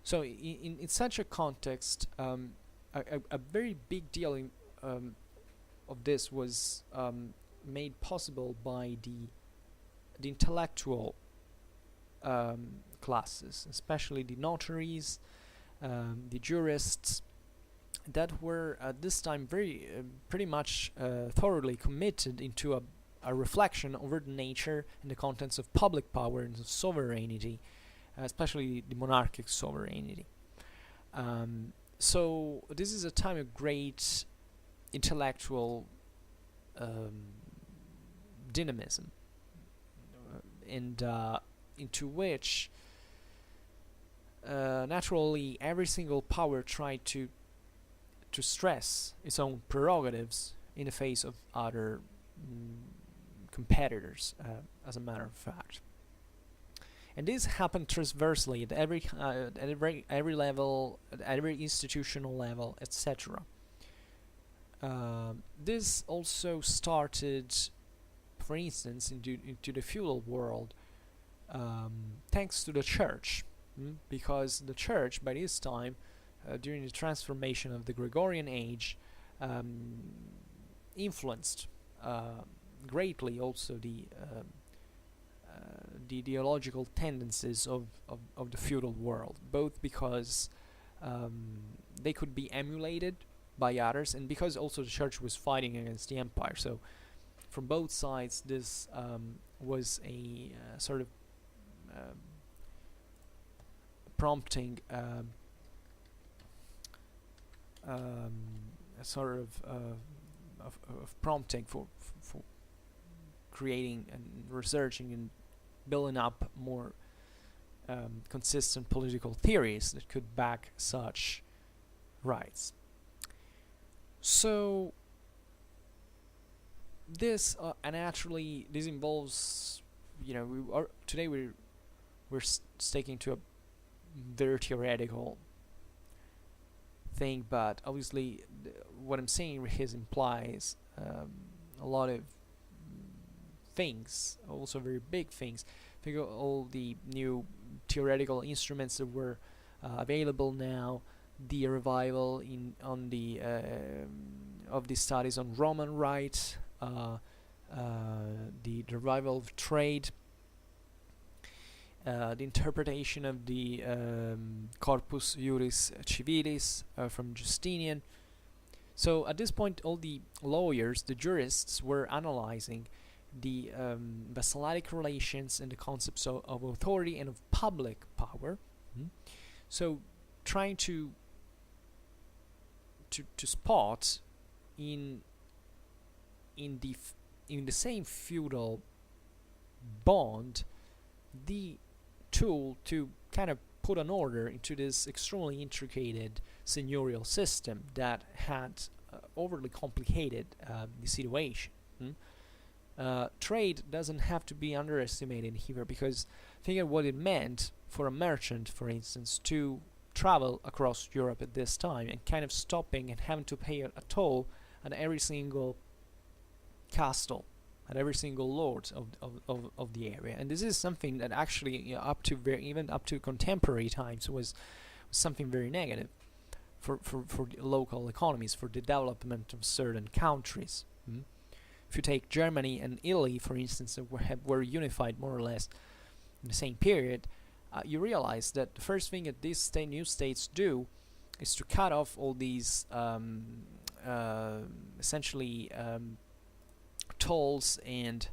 So in such a context, a very big deal of this was made possible by the intellectual classes, especially the notaries, the jurists, that were at this time very pretty much thoroughly committed into a reflection over the nature and the contents of public power and of sovereignty, especially the monarchic sovereignty. So this is a time of great intellectual dynamism, and into which naturally every single power tried to stress its own prerogatives in the face of other competitors, as a matter of fact. And this happened transversely at every level, at every institutional level, etc. This also started, for instance, into the feudal world, thanks to the church, because the church by this time, during the transformation of the Gregorian age, influenced greatly also the ideological tendencies of the feudal world, both because they could be emulated by others, and because also the church was fighting against the empire. So from both sides, this was a sort of prompting a sort of prompting for creating and researching and building up more consistent political theories that could back such rights. So this naturally this involves, today we're sticking to a very theoretical thing, but obviously what I'm saying here implies a lot of things, also very big things. Think of all the new theoretical instruments that were available now, the revival of the studies on Roman rights, the revival of trade, the interpretation of the Corpus Juris Civilis from Justinian. So at this point, all the lawyers, the jurists, were analyzing the vassalic relations and the concepts of authority and of public power. So trying to spot in the same feudal bond the tool to kind of put an order into this extremely intricate seigneurial system that had overly complicated the situation. Trade doesn't have to be underestimated here, because think of what it meant for a merchant, for instance, to travel across Europe at this time and kind of stopping and having to pay a toll at every single castle, at every single lord of the area. And this is something that actually even up to contemporary times was something very negative for the local economies, for the development of certain countries. If you take Germany and Italy, for instance, that were unified more or less in the same period, you realize that the first thing that these new states do is to cut off all these essentially tolls and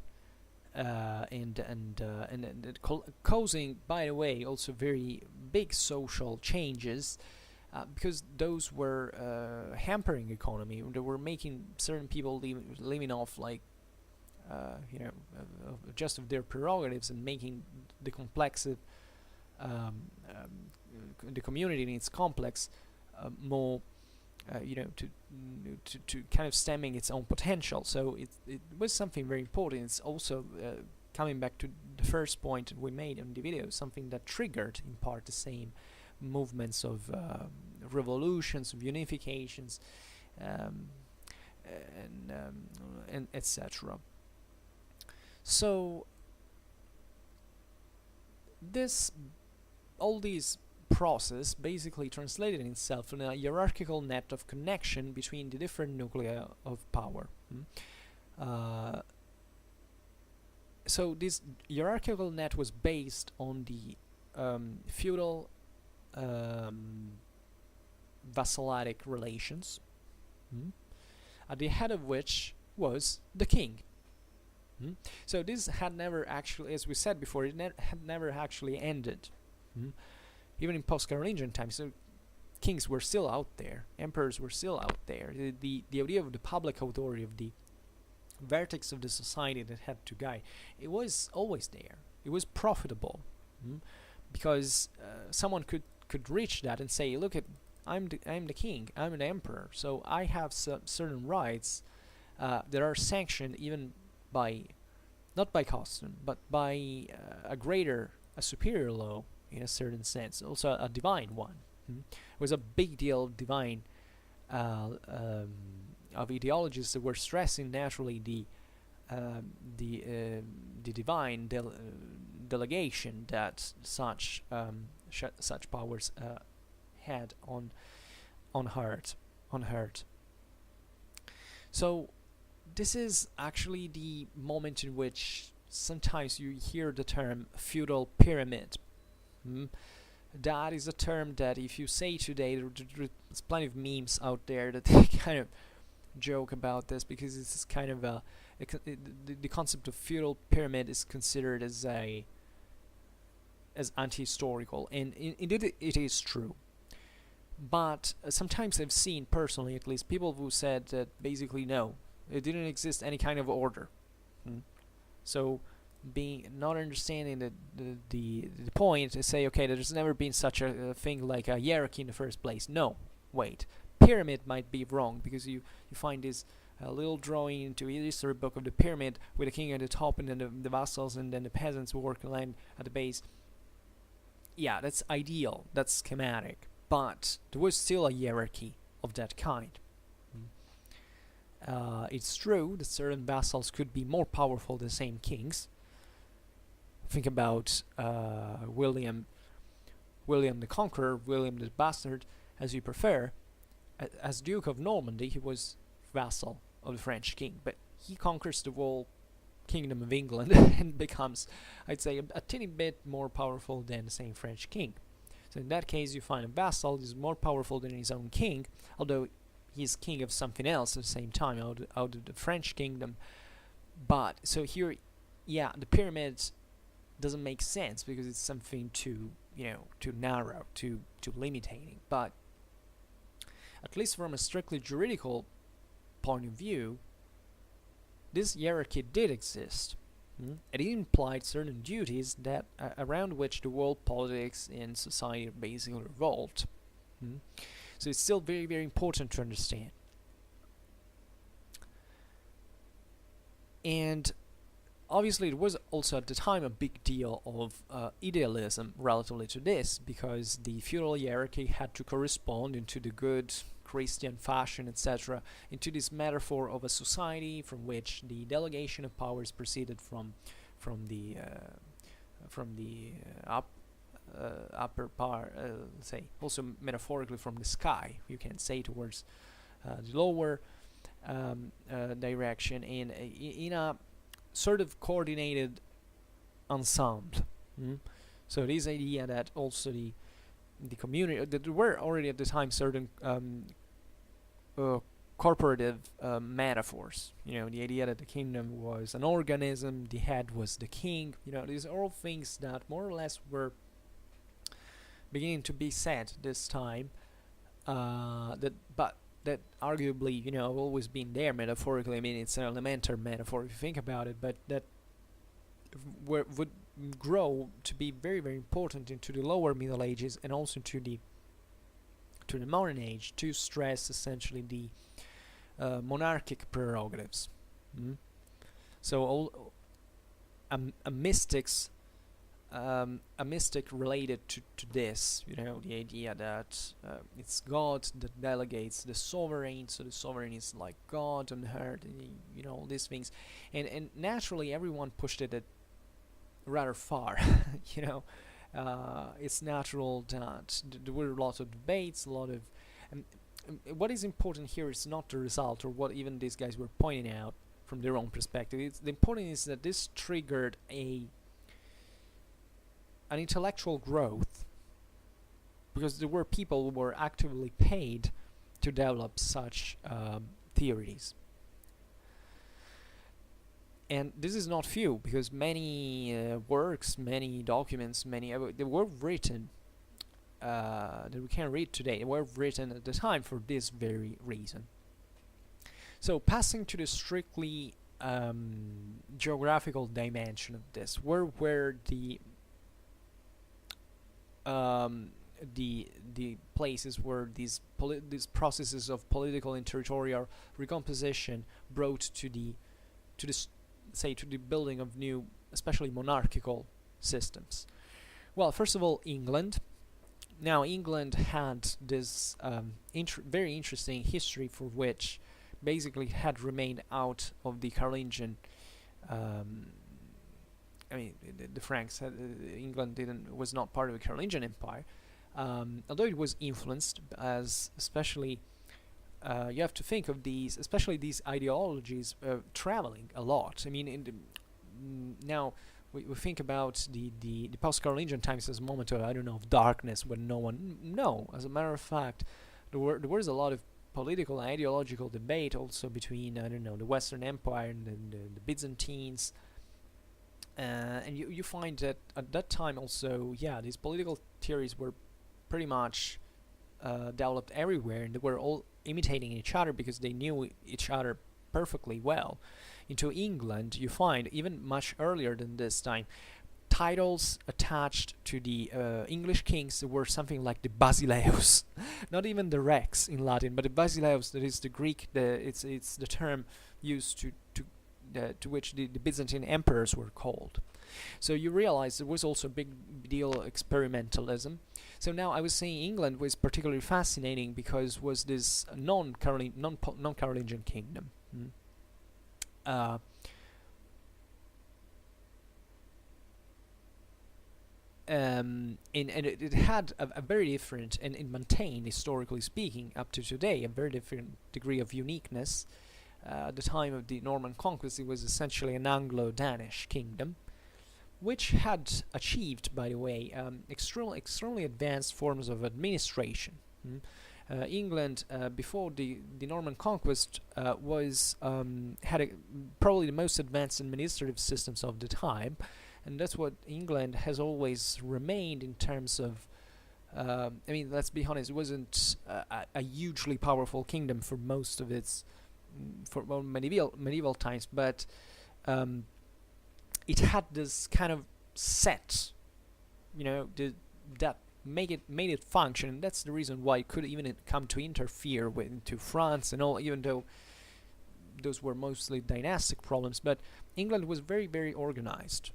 causing, by the way, also very big social changes, because those were hampering economy. They were making certain people living off like just of their prerogatives, and making the the community in its complex more to kind of stemming its own potential. So it was something very important. It's also coming back to the first point we made in the video, something that triggered in part the same movements of revolutions, of unifications, and etc. So all these process basically translated itself in a hierarchical net of connection between the different nuclei of power. So this hierarchical net was based on the feudal vassalic relations, at the head of which was the king. So this had never actually, as we said before, it had never actually ended. Even in post-Carolingian times, so kings were still out there, emperors were still out there. The idea of the public authority, of the vertex of the society that had to guide, it was always there. It was profitable, because someone could reach that and say, look, I'm the king, I'm an emperor, so I have certain rights that are sanctioned even by, not by custom, but by a superior law, in a certain sense, also a divine one. It was a big deal of divine of ideologies that were stressing naturally the divine delegation that such powers had on earth. So this is actually the moment in which sometimes you hear the term feudal pyramid. That is a term that, if you say today, there's plenty of memes out there that kind of joke about this, because it's kind of the concept of feudal pyramid is considered as anti-historical, and indeed it is true. But sometimes I've seen, personally at least, people who said that basically no, it didn't exist any kind of order. So not understanding the point, to say, okay, there's never been such a thing like a hierarchy in the first place. No, wait, pyramid might be wrong, because you find this little drawing into a history book of the pyramid with the king at the top and then the vassals and then the peasants who work the land at the base. Yeah, that's ideal, that's schematic, but there was still a hierarchy of that kind. It's true that certain vassals could be more powerful than the same kings. Think about William the Conqueror, William the Bastard, as you prefer. As Duke of Normandy, he was vassal of the French king, but he conquers the whole kingdom of England and becomes, I'd say, a teeny bit more powerful than the same French king. So in that case, you find a vassal is more powerful than his own king, although he's king of something else at the same time, out of the French kingdom. But so here, yeah, the pyramids doesn't make sense, because it's something too narrow, too limiting. But at least from a strictly juridical point of view, this hierarchy did exist. It implied certain duties that around which the world politics and society basically revolved. So it's still very, very important to understand. And obviously, it was also at the time a big deal of idealism relatively to this, because the feudal hierarchy had to correspond into the good Christian fashion, etc., into this metaphor of a society from which the delegation of powers proceeded from the upper part, say, also metaphorically from the sky, you can say, towards the lower direction, and in a sort of coordinated ensemble. So this idea that also the community. There were already at the time certain corporative metaphors. You know, the idea that the kingdom was an organism, the head was the king. You know, these are all things that more or less were beginning to be said this time. That arguably, you know, have always been there metaphorically. I mean, it's an elementary metaphor if you think about it, but that would grow to be very, very important into the lower Middle Ages and also to the modern age, to stress essentially the monarchic prerogatives. So a mystic related to this, you know, the idea that it's God that delegates the sovereign, so the sovereign is like God on earth, and you know, all these things, and naturally everyone pushed it rather far. You know, it's natural that there were a lot of debates, a lot of what is important here is not the result or what even these guys were pointing out from their own perspective. The important is that this triggered an intellectual growth, because there were people who were actively paid to develop such theories. And this is not few, because many works, many documents, they were written that we can read today. They were written at the time for this very reason. So passing to the strictly geographical dimension of this, where were the places where these processes of political and territorial recomposition brought to the building of new, especially monarchical systems. Well, first of all, England. Now, England had this very interesting history, for which basically had remained out of the Carolingian. I mean, the Franks had, England was not part of the Carolingian Empire, although it was influenced, as especially you have to think of these, especially these ideologies, traveling a lot. I mean, now we think about the post-Carolingian times as a moment of, I don't know, of darkness when no one. No, as a matter of fact, there was a lot of political and ideological debate also between, I don't know, the Western Empire and the Byzantines. And you find that at that time also, yeah, these political theories were pretty much developed everywhere, and they were all imitating each other because they knew each other perfectly well. Into England, you find, even much earlier than this time, titles attached to the English kings were something like the basileus, not even the rex in Latin, but the basileus, that is the Greek, it's the term used to which the Byzantine emperors were called. So you realize there was also a big deal experimentalism. So now I was saying England was particularly fascinating because was this non-Carolingian kingdom. And it had a very different, and it maintained, historically speaking, up to today, a very different degree of uniqueness. At the time of the Norman conquest, it was essentially an Anglo-Danish kingdom, which had achieved, by the way, extremely advanced forms of administration. England, before the Norman conquest, had probably the most advanced administrative systems of the time, and that's what England has always remained in terms of. I mean, let's be honest, it wasn't a hugely powerful kingdom for most of its medieval times, but it had this kind of set, you know, that made it function, and that's the reason why it could even come to interfere into France and all, even though those were mostly dynastic problems. But England was very, very organized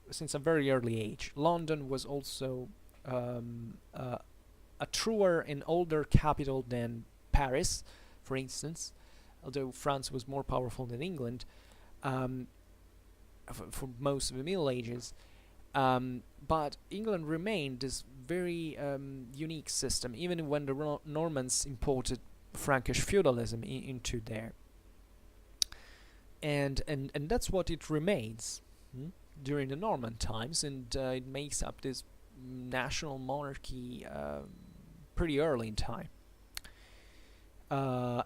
since a very early age. London was also a truer and older capital than Paris, for instance, although France was more powerful than England for most of the Middle Ages. But England remained this very unique system, even when the Normans imported Frankish feudalism into there. And that's what it remains during the Norman times, and it makes up this national monarchy pretty early in time.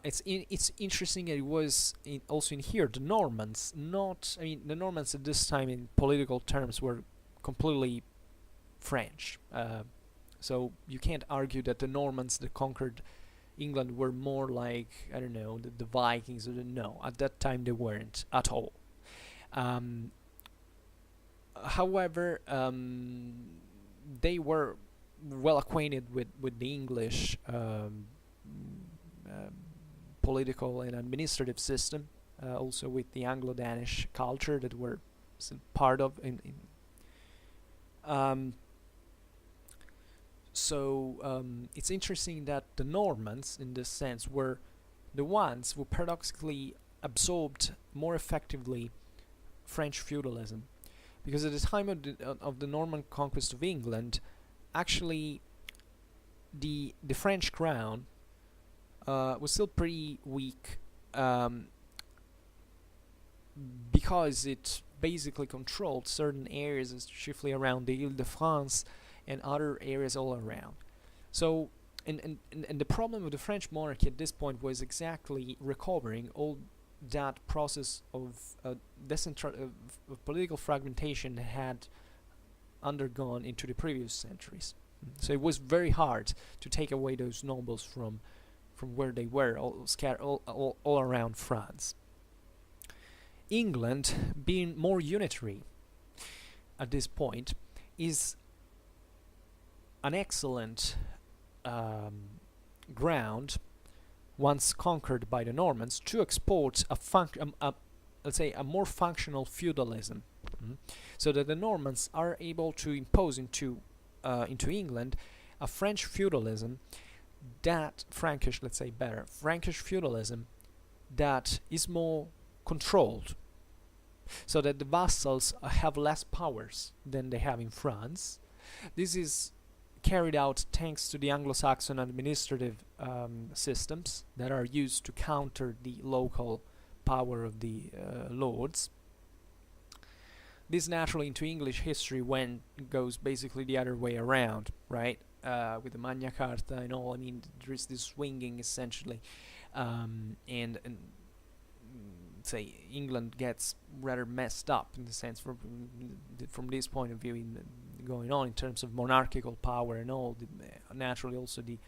It's interesting that it was also in here the Normans. The Normans at this time in political terms were completely French. So you can't argue that the Normans that conquered England were more like, I don't know, the Vikings. No, at that time they weren't at all. However, they were well acquainted with the English political and administrative system, also with the Anglo-Danish culture that were part of. It's interesting that the Normans, in this sense, were the ones who paradoxically absorbed more effectively French feudalism, because at the time of the Norman conquest of England, actually the French crown was still pretty weak, because it basically controlled certain areas, chiefly around the Ile-de-France and other areas all around. So, and the problem with the French monarchy at this point was exactly recovering all that process of political fragmentation that had undergone into the previous centuries. So it was very hard to take away those nobles from where they were, all scattered all around France. England, being more unitary at this point, is an excellent ground, once conquered by the Normans, to export let's say a more functional feudalism. So that the Normans are able to impose into England a French feudalism, that Frankish feudalism that is more controlled, so that the vassals have less powers than they have in France. This is carried out thanks to the Anglo-Saxon administrative systems that are used to counter the local power of the lords. This naturally into English history goes basically the other way around, right? With the Magna Carta and all. I mean, there is this swinging essentially, and say England gets rather messed up in the sense from this point of view going on in terms of monarchical power and all. Naturally, also the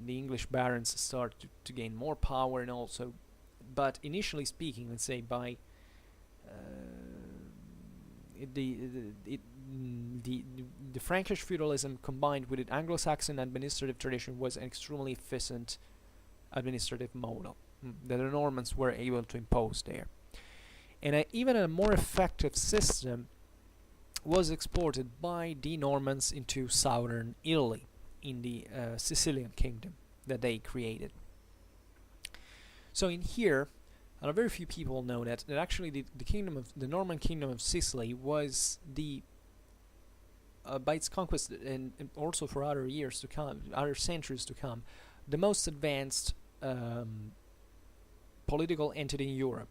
English barons start to gain more power and also, but initially speaking, let's say by the Frankish feudalism combined with the Anglo-Saxon administrative tradition was an extremely efficient administrative model that the Normans were able to impose there. And even a more effective system was exported by the Normans into southern Italy, in the Sicilian kingdom that they created. So in here, very few people know that actually the Norman kingdom of Sicily was by its conquest and also for other years to come, other centuries to come, the most advanced political entity in Europe,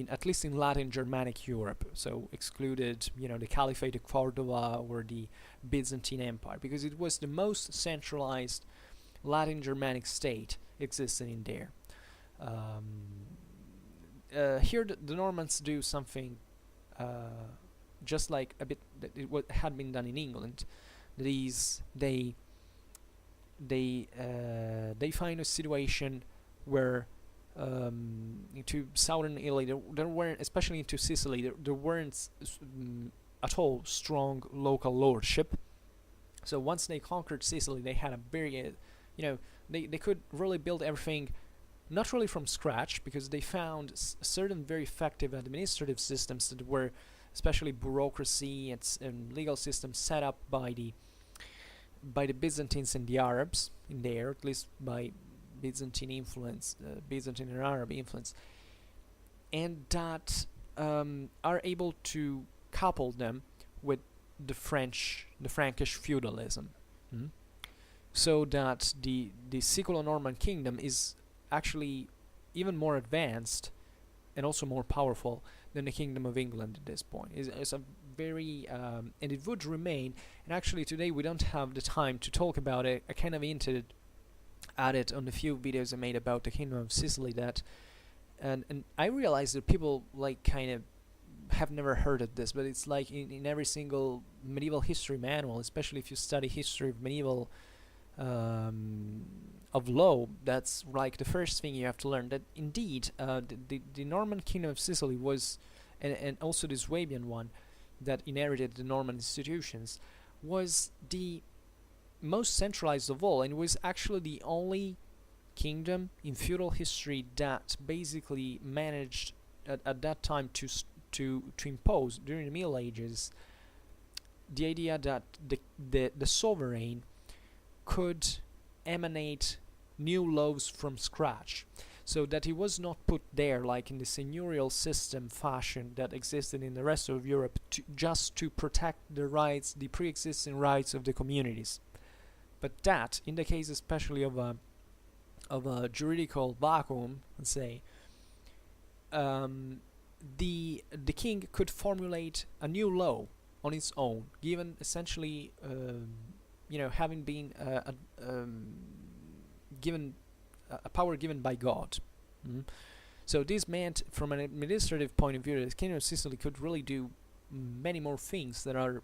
at least in Latin-Germanic Europe. So excluded, the Caliphate of Cordova or the Byzantine Empire, because it was the most centralized Latin-Germanic state existing in there. Here the Normans do something just like a bit that had been done in England. That is, they find a situation where into southern Italy there weren't, especially into Sicily, there weren't at all strong local lordship. So once they conquered Sicily, they had a very they could really build everything not really from scratch, because they found certain very effective administrative systems that were, especially bureaucracy and legal systems, set up by the Byzantines and the Arabs in there, at least by Byzantine influence, Byzantine and Arab influence, and that are able to couple them with the Frankish feudalism, so that the Siculo-Norman kingdom is actually even more advanced and also more powerful than the Kingdom of England at this point. It's a very and it would remain. And actually today we don't have the time to talk about it. I kind of hinted at it on the few videos I made about the Kingdom of Sicily, that and I realized that people like kind of have never heard of this, but it's like in every single medieval history manual, especially if you study history of medieval of law, that's like the first thing you have to learn, that indeed the Norman Kingdom of Sicily was, and also the Swabian one that inherited the Norman institutions, was the most centralized of all, and was actually the only kingdom in feudal history that basically managed at that time to impose during the Middle Ages the idea that the sovereign could emanate new laws from scratch, so that he was not put there like in the seigneurial system fashion that existed in the rest of Europe just to protect the rights, the pre-existing rights of the communities, but that in the case especially of a juridical vacuum, let's say, the king could formulate a new law on its own, given essentially having been given a power given by God. So this meant, from an administrative point of view, that the Kingdom of Sicily could really do many more things that our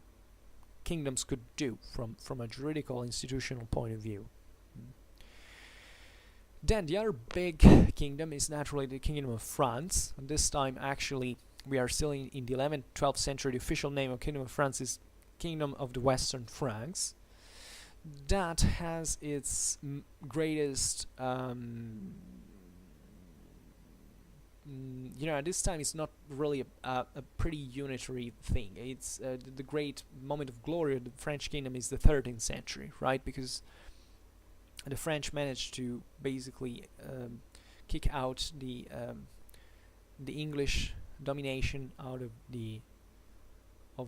kingdoms could do from a juridical institutional point of view. Then the other big kingdom is naturally the Kingdom of France. And this time actually we are still in the 11th, 12th century. The official name of Kingdom of France is Kingdom of the Western Franks. That has its greatest at this time it's not really a pretty unitary thing. It's the great moment of glory of the French kingdom is the 13th century, right? Because the French managed to basically kick out the English domination out of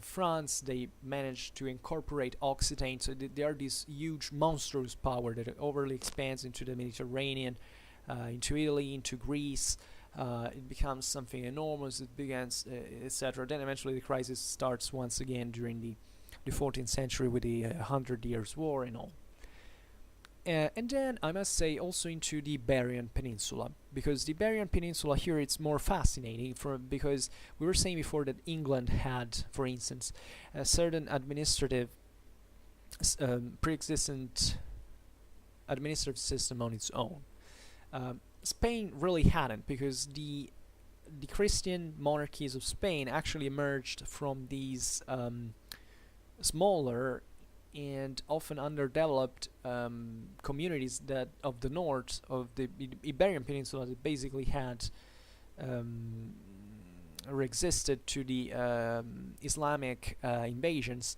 France. They managed to incorporate Occitan, so they are this huge monstrous power that overly expands into the Mediterranean, into Italy, into Greece. It becomes something enormous. It begins, etc. Then eventually the crisis starts once again during the 14th century with the 100 Years' War and all. And then I must say also into the Iberian Peninsula, because the Iberian Peninsula here it's more fascinating because we were saying before that England had, for instance, a certain administrative pre-existent administrative system on its own. Spain really hadn't, because the Christian monarchies of Spain actually emerged from these smaller and often underdeveloped communities that of the north of the Iberian Peninsula that basically had or existed to the Islamic invasions,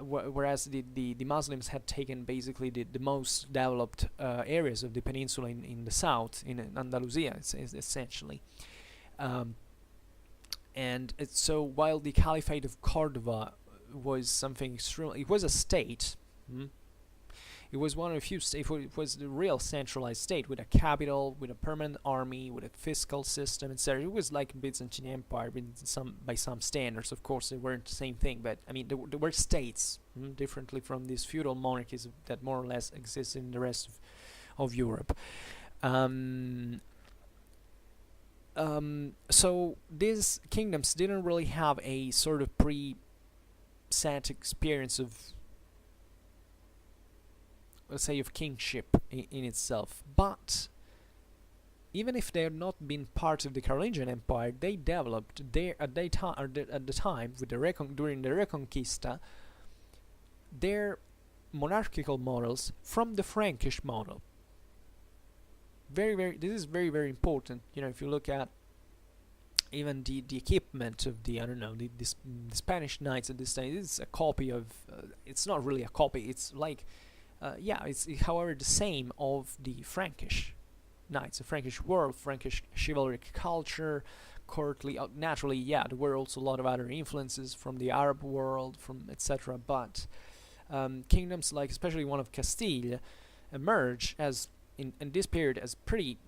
whereas the Muslims had taken basically the most developed areas of the peninsula in the south, in Andalusia essentially. And so while the Caliphate of Cordoba was something extremely, it was a state. It was one of the few states. It was the real centralized state with a capital, with a permanent army, with a fiscal system, etc. It was like Byzantine Empire, by some standards. Of course, they weren't the same thing, but I mean, they were states, differently from these feudal monarchies that more or less exist in the rest of Europe. So these kingdoms didn't really have a sort of set experience of, let's say, of kingship in itself, but even if they had not been part of the Carolingian Empire, they developed at the time with during the Reconquista their monarchical models from the Frankish model. This is very important. If you look at even the equipment of the the Spanish knights at this time, it's a copy of it's not really a copy, it's like it's however the same of the Frankish knights, the Frankish world, Frankish chivalric culture, courtly, naturally, there were also a lot of other influences from the Arab world, from etc. But kingdoms like especially one of Castile emerge as in this period as pretty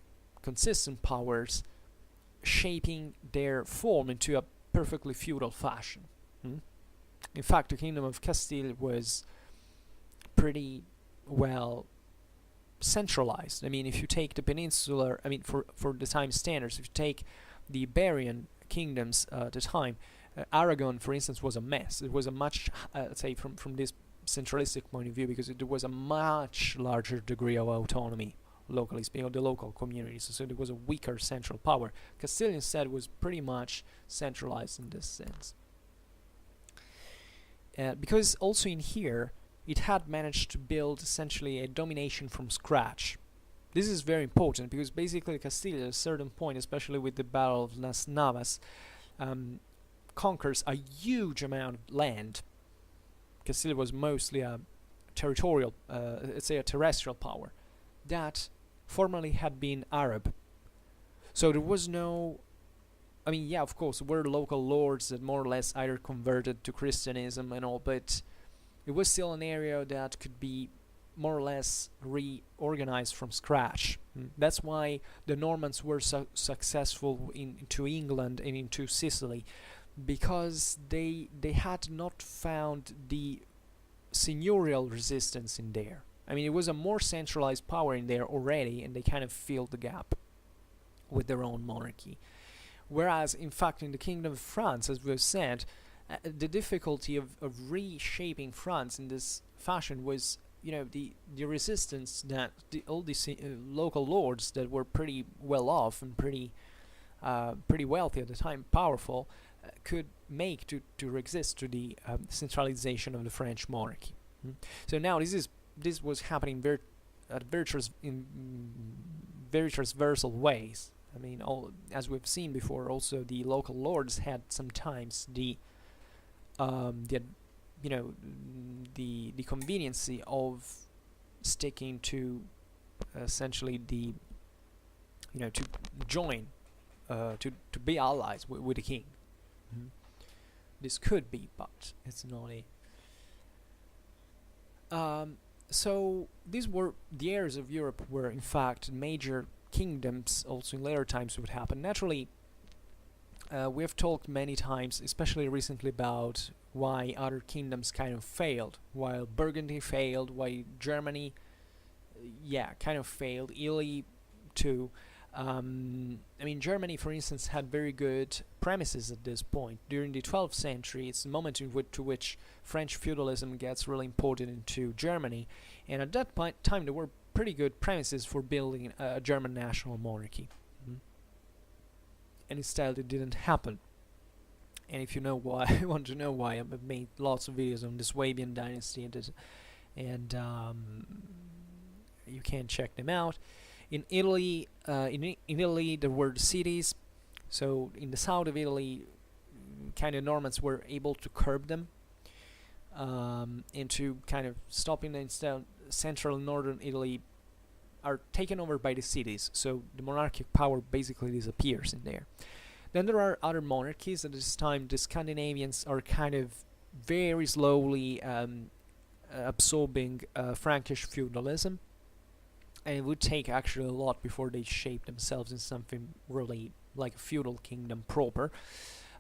consistent powers, shaping their form into a perfectly feudal fashion. In fact, the Kingdom of Castile was pretty well centralized. I mean, if you take the peninsular, I mean, for the time standards, if you take the Iberian kingdoms at the time, Aragon, for instance, was a mess. It was a much, let's say, from this centralistic point of view, because there was a much larger degree of autonomy locally speaking, of the local communities, so there was a weaker central power. Castile instead was pretty much centralized in this sense. Because also in here, it had managed to build essentially a domination from scratch. This is very important because basically Castile at a certain point, especially with the Battle of Las Navas, conquers a huge amount of land. Castile was mostly a territorial, let's say a terrestrial power that formerly had been Arab. So there was no, I mean, yeah, of course, there were local lords that more or less either converted to Christianism and all, but it was still an area that could be more or less reorganized from scratch. That's why the Normans were so successful into England and into Sicily, because they had not found the seigneurial resistance in there. I mean, it was a more centralized power in there already, and they kind of filled the gap with their own monarchy. Whereas, in fact, in the Kingdom of France, as we've said, the difficulty of reshaping France in this fashion was, you know, the resistance that all these local lords that were pretty well off and pretty wealthy at the time, powerful, could make to resist to the centralization of the French monarchy. So now this was happening in very transversal ways. I mean, as we've seen before, also the local lords had sometimes the conveniency of sticking to essentially the, you know, to join, to be allies with the king. This could be, but it's not a. So these were the areas of Europe where, in fact, major kingdoms also in later times would happen. Naturally, we have talked many times, especially recently, about why other kingdoms kind of failed. While Burgundy failed, why Germany, kind of failed. Italy too. I mean, Germany, for instance, had very good premises at this point. During the 12th century, it's the moment in which French feudalism gets really imported into Germany, and at that time there were pretty good premises for building a German national monarchy. And instead it didn't happen. And if you know why, want to know why, I've made lots of videos on the Swabian dynasty, and you can check them out. In Italy, in Italy there were the cities. So in the south of Italy, kind of Normans were able to curb them into kind of stopping them. Instead, central and northern Italy are taken over by the cities. So the monarchic power basically disappears in there. Then there are other monarchies. At this time, the Scandinavians are kind of very slowly absorbing Frankish feudalism. And it would take actually a lot before they shape themselves in something really like a feudal kingdom proper.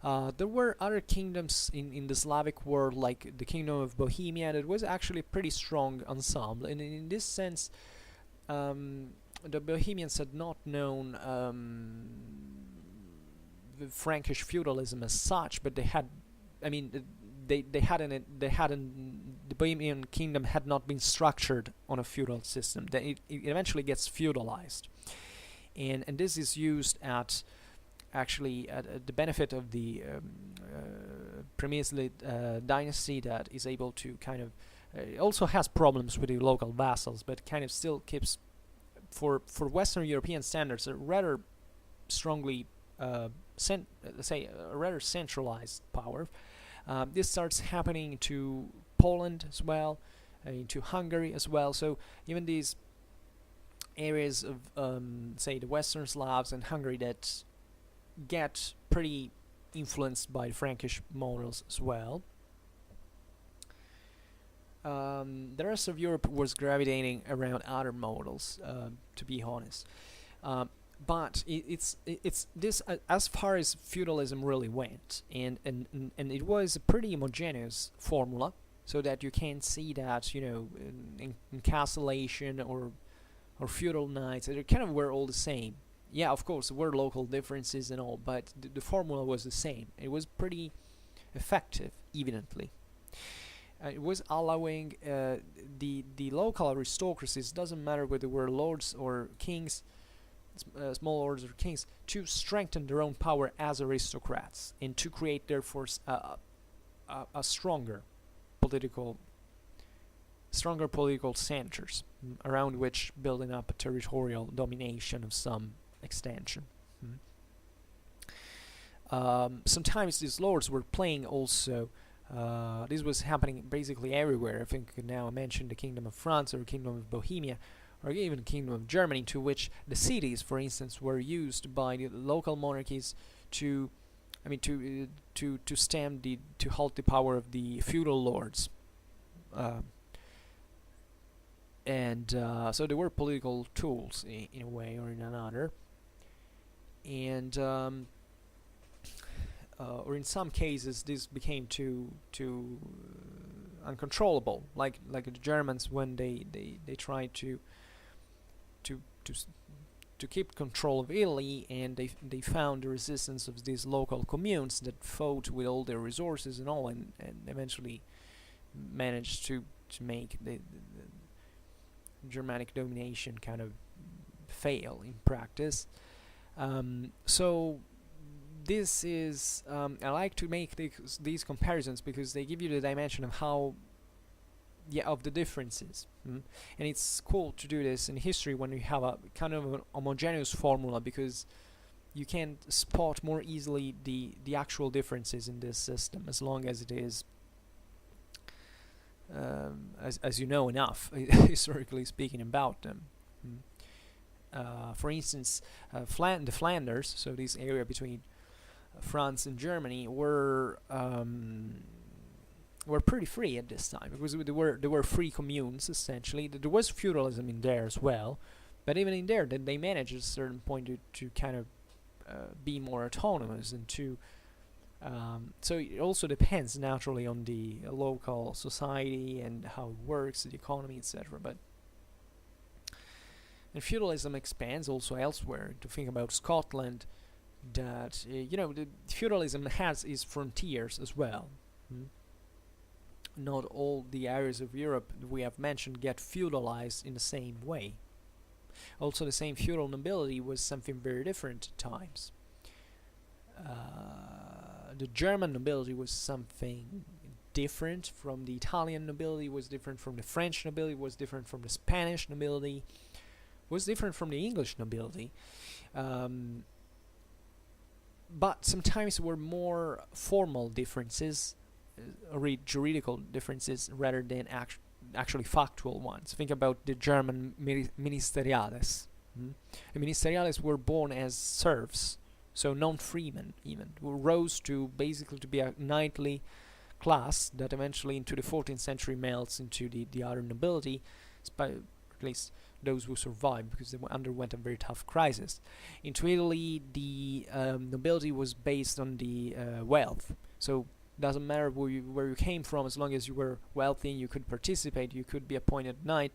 There were other kingdoms in the Slavic world, like the Kingdom of Bohemia, that was actually a pretty strong ensemble. And in this sense, the Bohemians had not known the Frankish feudalism as such, but they had, I mean, the Bohemian kingdom had not been structured on a feudal system. It eventually gets feudalized, and this is used at actually at the benefit of the Premiersley dynasty, that is able to kind of it also has problems with the local vassals, but kind of still keeps, for Western European standards, a rather strongly let's say a rather centralized power. This starts happening to Poland as well, into Hungary as well. So even these areas of, say, the Western Slavs and Hungary that get pretty influenced by Frankish models as well. The rest of Europe was gravitating around other models, to be honest. but it's this as far as feudalism really went, and it was a pretty homogeneous formula, so that you can see that, you know, in castellation or feudal knights, they kind of were all the same. Yeah, of course, there were local differences and all, but the formula was the same. It was pretty effective, evidently. It was allowing the local aristocracies, doesn't matter whether they were lords or kings, small lords or kings, to strengthen their own power as aristocrats and to create therefore a stronger political centers around which building up a territorial domination of some extension. Sometimes these lords were playing also. This was happening basically everywhere. I think now I mentioned the Kingdom of France or Kingdom of Bohemia, or even the Kingdom of Germany, to which the cities, for instance, were used by the local monarchies to, I mean, to stem to halt the power of the feudal lords. So they were political tools in a way or in another, and or in some cases this became too uncontrollable, like the Germans when they tried to keep control of Italy, and they found the resistance of these local communes that fought with all their resources and all, and eventually managed to make the Germanic domination kind of fail in practice. So this is I like to make these comparisons because they give you the dimension of how of the differences, and it's cool to do this in history when you have a kind of a homogeneous formula, because you can spot more easily the actual differences in this system, as long as it is as you know enough historically speaking about them. For instance, the Flanders, so this area between France and Germany, were pretty free at this time, because they were free communes essentially. There was feudalism in there as well, but even in there, they managed at a certain point to kind of be more autonomous and to. So it also depends naturally on the local society and how it works, the economy, etc. But and feudalism expands also elsewhere. To think about Scotland, that the feudalism has its frontiers as well. Not all the areas of Europe that we have mentioned get feudalized in the same way. Also, the same feudal nobility was something very different at times. The German nobility was something different from the Italian nobility, was different from the French nobility, was different from the Spanish nobility, was different from the English nobility. But sometimes there were more formal differences, juridical differences, rather than actually factual ones. Think about the German ministeriales. The ministeriales were born as serfs, so non-freemen even, who rose to basically to be a knightly class that eventually into the 14th century melts into the other nobility, at least those who survived, because they underwent a very tough crisis. Into Italy, the nobility was based on the wealth, so doesn't matter where you came from, as long as you were wealthy and you could participate, you could be appointed knight.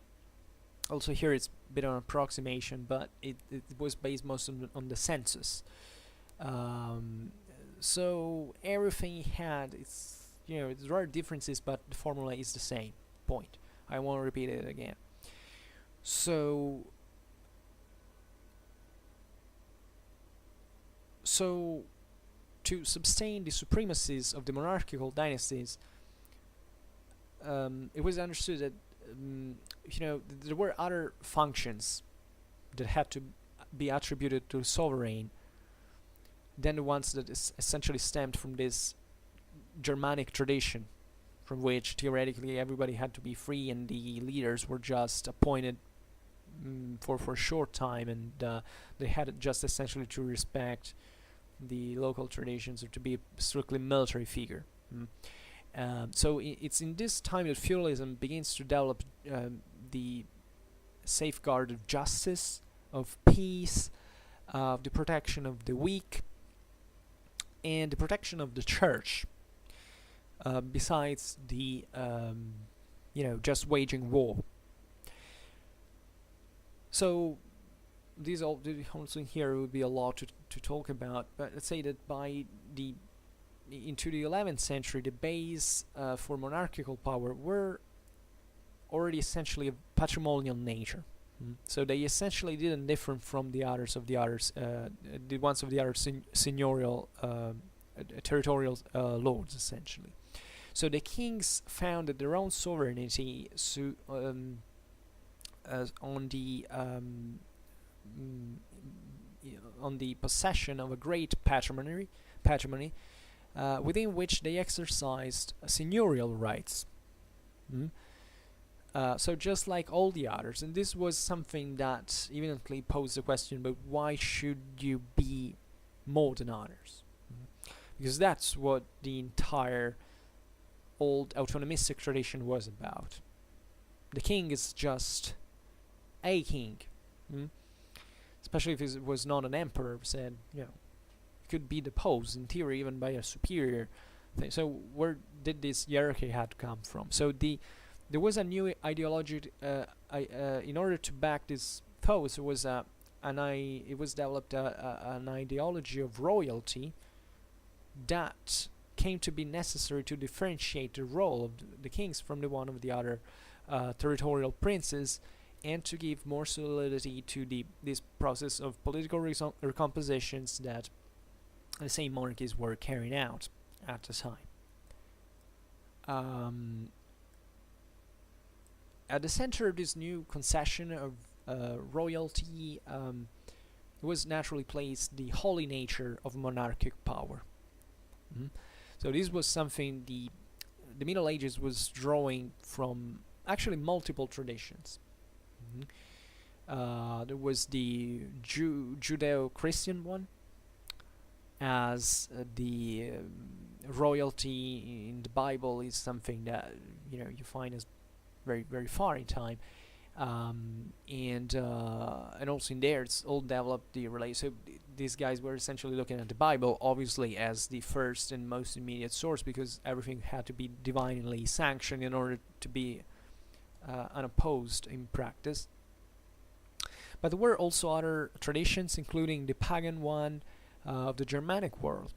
Also here it's a bit of an approximation, but it was based most on the census. So everything had there are differences, but the formula is the same. Point. I won't repeat it again. So to sustain the supremacies of the monarchical dynasties, it was understood that there were other functions that had to be attributed to the sovereign than the ones that essentially stemmed from this Germanic tradition, from which theoretically everybody had to be free and the leaders were just appointed for a short time, and they had just essentially to respect the local traditions or to be a strictly military figure. So it's in this time that feudalism begins to develop the safeguard of justice, of peace, the protection of the weak, and the protection of the church, besides the just waging war. So these also here would be a lot to talk about, but let's say that into the 11th century, the base for monarchical power were already essentially of patrimonial nature. So they essentially didn't differ from the others of the others, the ones of the other seniorial territorial lords, essentially. So the kings founded their own sovereignty on the possession of a great patrimony, within which they exercised seigneurial rights. So just like all the others, and this was something that evidently posed the question, but why should you be more than others? Because that's what the entire old autonomistic tradition was about. The king is just a king, especially if it was not an emperor, said, could be deposed in theory even by a superior thing. So where did this hierarchy had come from? So there was a new ideology in order to back this thought. It was developed an ideology of royalty that came to be necessary to differentiate the role of the kings from the one of the other territorial princes, and to give more solidity to this process of political recompositions that the same monarchies were carrying out at the time. At the center of this new concession of royalty was naturally placed the holy nature of monarchic power. So this was something the Middle Ages was drawing from actually multiple traditions. There was the Judeo-Christian one, as the royalty in the Bible is something that you find as very, very far in time, and also in there it's all developed the relation. So these guys were essentially looking at the Bible obviously as the first and most immediate source, because everything had to be divinely sanctioned in order to be unopposed in practice. But there were also other traditions, including the pagan one of the Germanic world.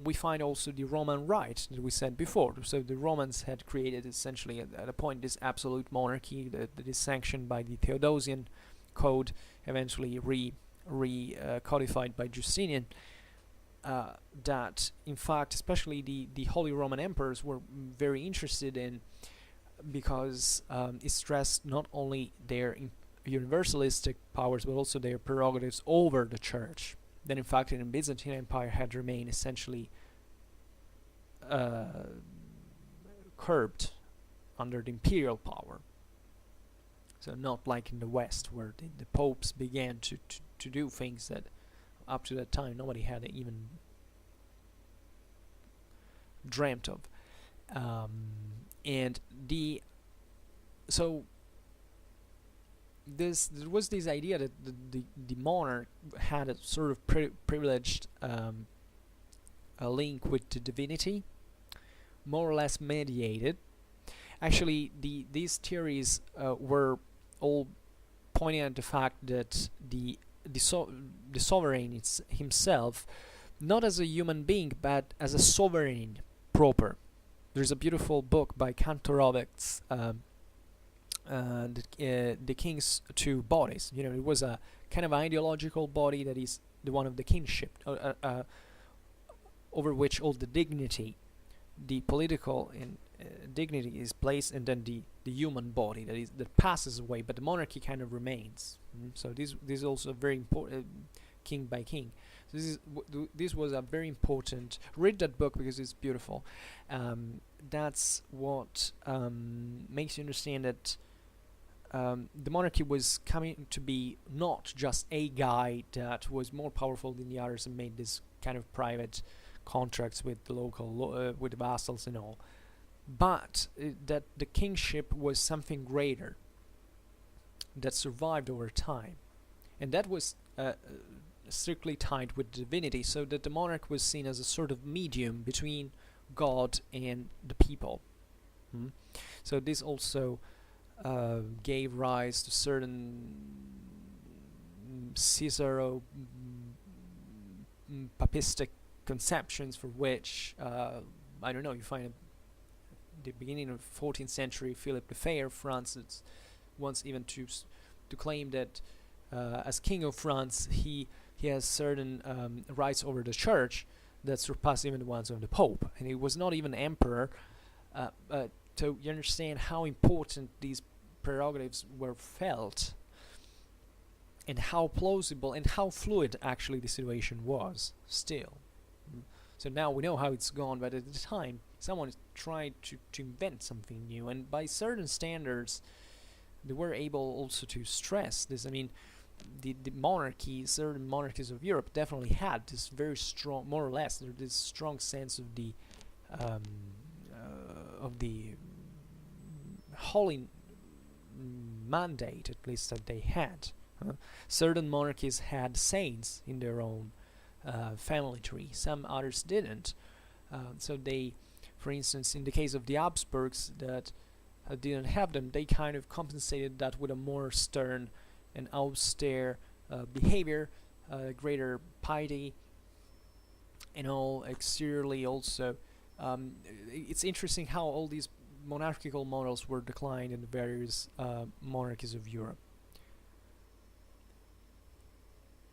We find also the Roman right that we said before. So the Romans had created essentially at a point this absolute monarchy that is sanctioned by the Theodosian code, eventually codified by Justinian. That in fact, especially the Holy Roman Emperors were very interested in, because it stressed not only their universalistic powers but also their prerogatives over the church, that in fact in the Byzantine Empire had remained essentially curbed under the imperial power. So not like in the West, where the popes began to do things that up to that time nobody had even dreamt of. There was this idea that the monarch had a sort of privileged a link with the divinity, more or less mediated. Actually, these theories were all pointing at the fact that the sovereign himself, not as a human being but as a sovereign proper. There's a beautiful book by Kantorovic's the King's Two Bodies. It was a kind of ideological body that is the one of the kingship, over which all the dignity, the political and dignity is placed, and then the human body that passes away, but the monarchy kind of remains. So this is also very important, king by king. So this was a very important. Read that book because it's beautiful. That's what makes you understand that the monarchy was coming to be not just a guy that was more powerful than the others and made this kind of private contracts with the local with the vassals and all, but that the kingship was something greater that survived over time. and that was strictly tied with divinity, so that the monarch was seen as a sort of medium between God and the people. So this also gave rise to certain Caesaro-papistic conceptions, for which I don't know, you find at the beginning of the 14th century Philip the Fair of France wants even to claim that as king of France he has certain rights over the church that surpass even the ones of the Pope, and he was not even emperor. So you understand how important these prerogatives were felt, and how plausible and how fluid actually the situation was still. So now we know how it's gone, but at the time someone tried to invent something new, and by certain standards they were able also to stress this. I mean, the monarchies, certain monarchies of Europe definitely had this very strong, more or less, this strong sense of the holy mandate, at least, that they had. Certain monarchies had saints in their own family tree, some others didn't. So they, for instance, in the case of the Habsburgs that didn't have them, they kind of compensated that with a more stern and austere behavior, greater piety, and all exteriorly also. It's interesting how all these monarchical models were declined in the various monarchies of Europe.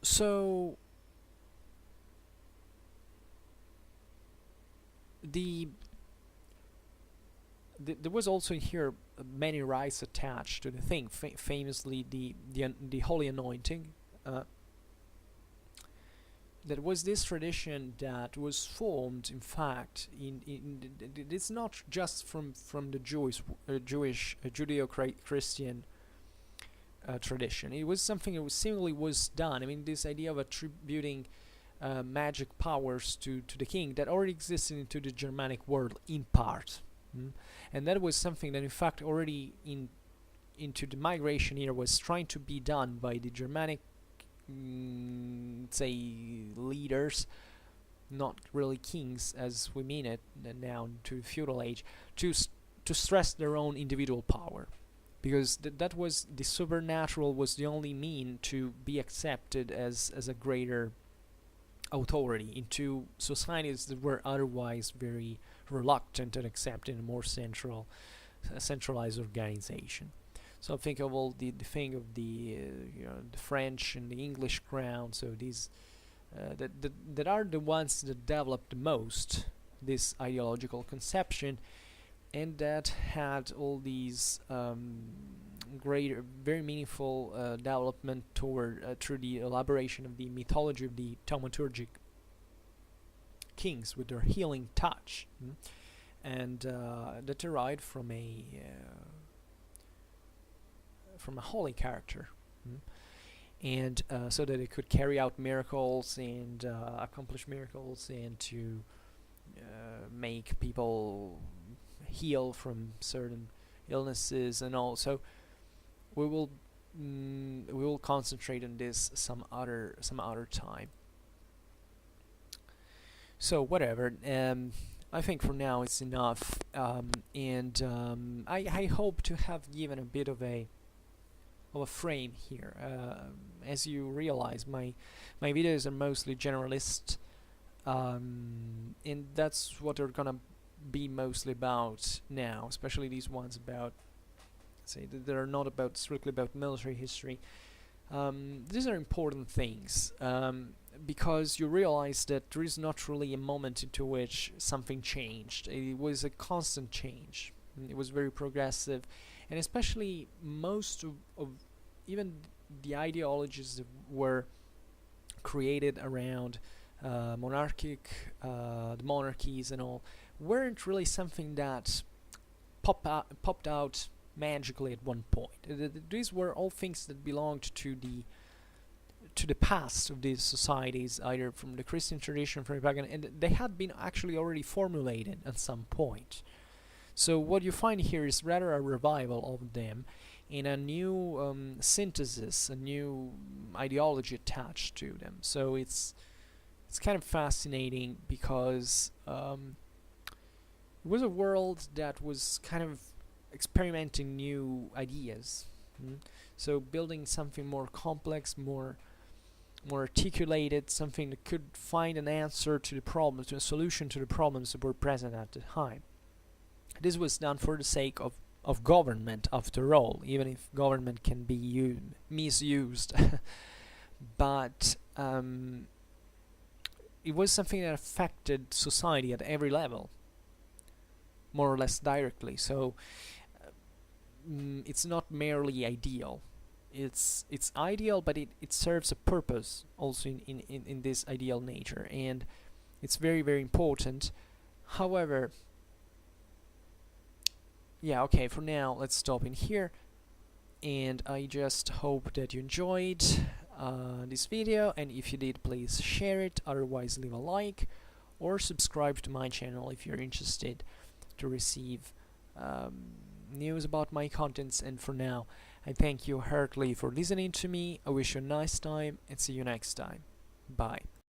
So there was also here many rites attached to the thing. Famously, the holy anointing. That was this tradition that was formed, in fact, it's not just from the Jewish Judeo-Christian tradition. It was something that seemingly was done. I mean, this idea of attributing magic powers to the king that already existed into the Germanic world in part, and that was something that, in fact, already into the migration era was trying to be done by the Germanic, say, leaders, not really kings as we mean it now to the feudal age, to stress their own individual power, because that was the supernatural was the only mean to be accepted as a greater authority into societies that were otherwise very reluctant and accepting a more centralized organization. So think of all the thing of the French and the English crown. So these that are the ones that developed the most this ideological conception, and that had all these greater, very meaningful development toward through the elaboration of the mythology of the thaumaturgic kings with their healing touch, and that derived from a holy character, and so that it could carry out miracles and accomplish miracles, and to make people heal from certain illnesses and all. So we will concentrate on this some other time. So whatever. I think for now it's enough, and I hope to have given a bit of a frame here. As you realize, my videos are mostly generalist, and that's what they're gonna be mostly about now, especially these ones about, say, that are not about strictly about military history. These are important things, because you realize that there is not really a moment into which something changed. It was a constant change. It was very progressive, and especially most of even the ideologies that were created around the monarchies and all, weren't really something that popped out magically at one point. These were all things that belonged to the past of these societies, either from the Christian tradition, from the pagan, and they had been actually already formulated at some point. So what you find here is rather a revival of them, and a new synthesis, a new ideology attached to them. So it's kind of fascinating because it was a world that was kind of experimenting new ideas. So building something more complex, more articulated, something that could find an answer to the problems, to a solution to the problems that were present at the time. This was done for the sake of government, after all, even if government can be misused. But it was something that affected society at every level, more or less directly. So it's not merely ideal. It's ideal, but it serves a purpose also in this ideal nature, and it's very, very important. However, yeah, okay, for now let's stop in here, and I just hope that you enjoyed this video, and if you did, please share it, otherwise leave a like or subscribe to my channel if you're interested to receive news about my contents. And for now, I thank you heartily for listening to me. I wish you a nice time and see you next time. Bye.